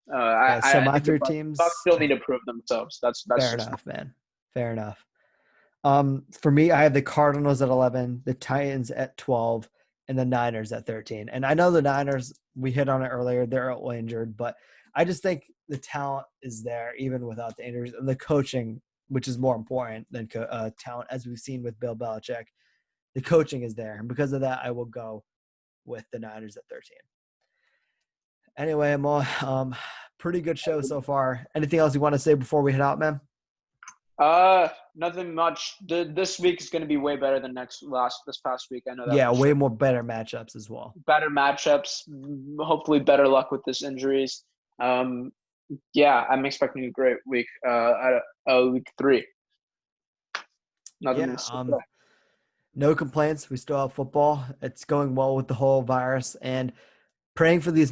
So I my think the 3 Bucks teams, still need to prove themselves. That's fair just enough, man. Fair enough. For me, I have the Cardinals at 11, the Titans at 12, and the Niners at 13. And I know the Niners, we hit on it earlier, they're all injured, but I just think the talent is there even without the injuries and the coaching, which is more important than talent, as we've seen with Bill Belichick. The coaching is there. And because of that, I will go with the Niners at 13. Anyway, Mo, pretty good show so far. Anything else you want to say before we head out, man? nothing much. This week is going to be way better than this past week. I know that. Yeah, for way sure. more better matchups as well. Better matchups. Hopefully, better luck with this injuries. Yeah, I'm expecting a great week. Week 3. Nothing else to say. No complaints. We still have football. It's going well with the whole virus, and praying for these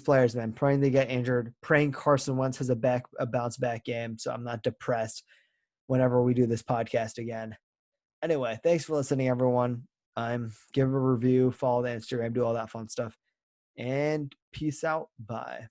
players, man. Praying they get injured. Praying Carson Wentz has a bounce back game, so I'm not depressed whenever we do this podcast again. Anyway, thanks for listening, everyone. Give a review, follow the Instagram, do all that fun stuff, and peace out. Bye.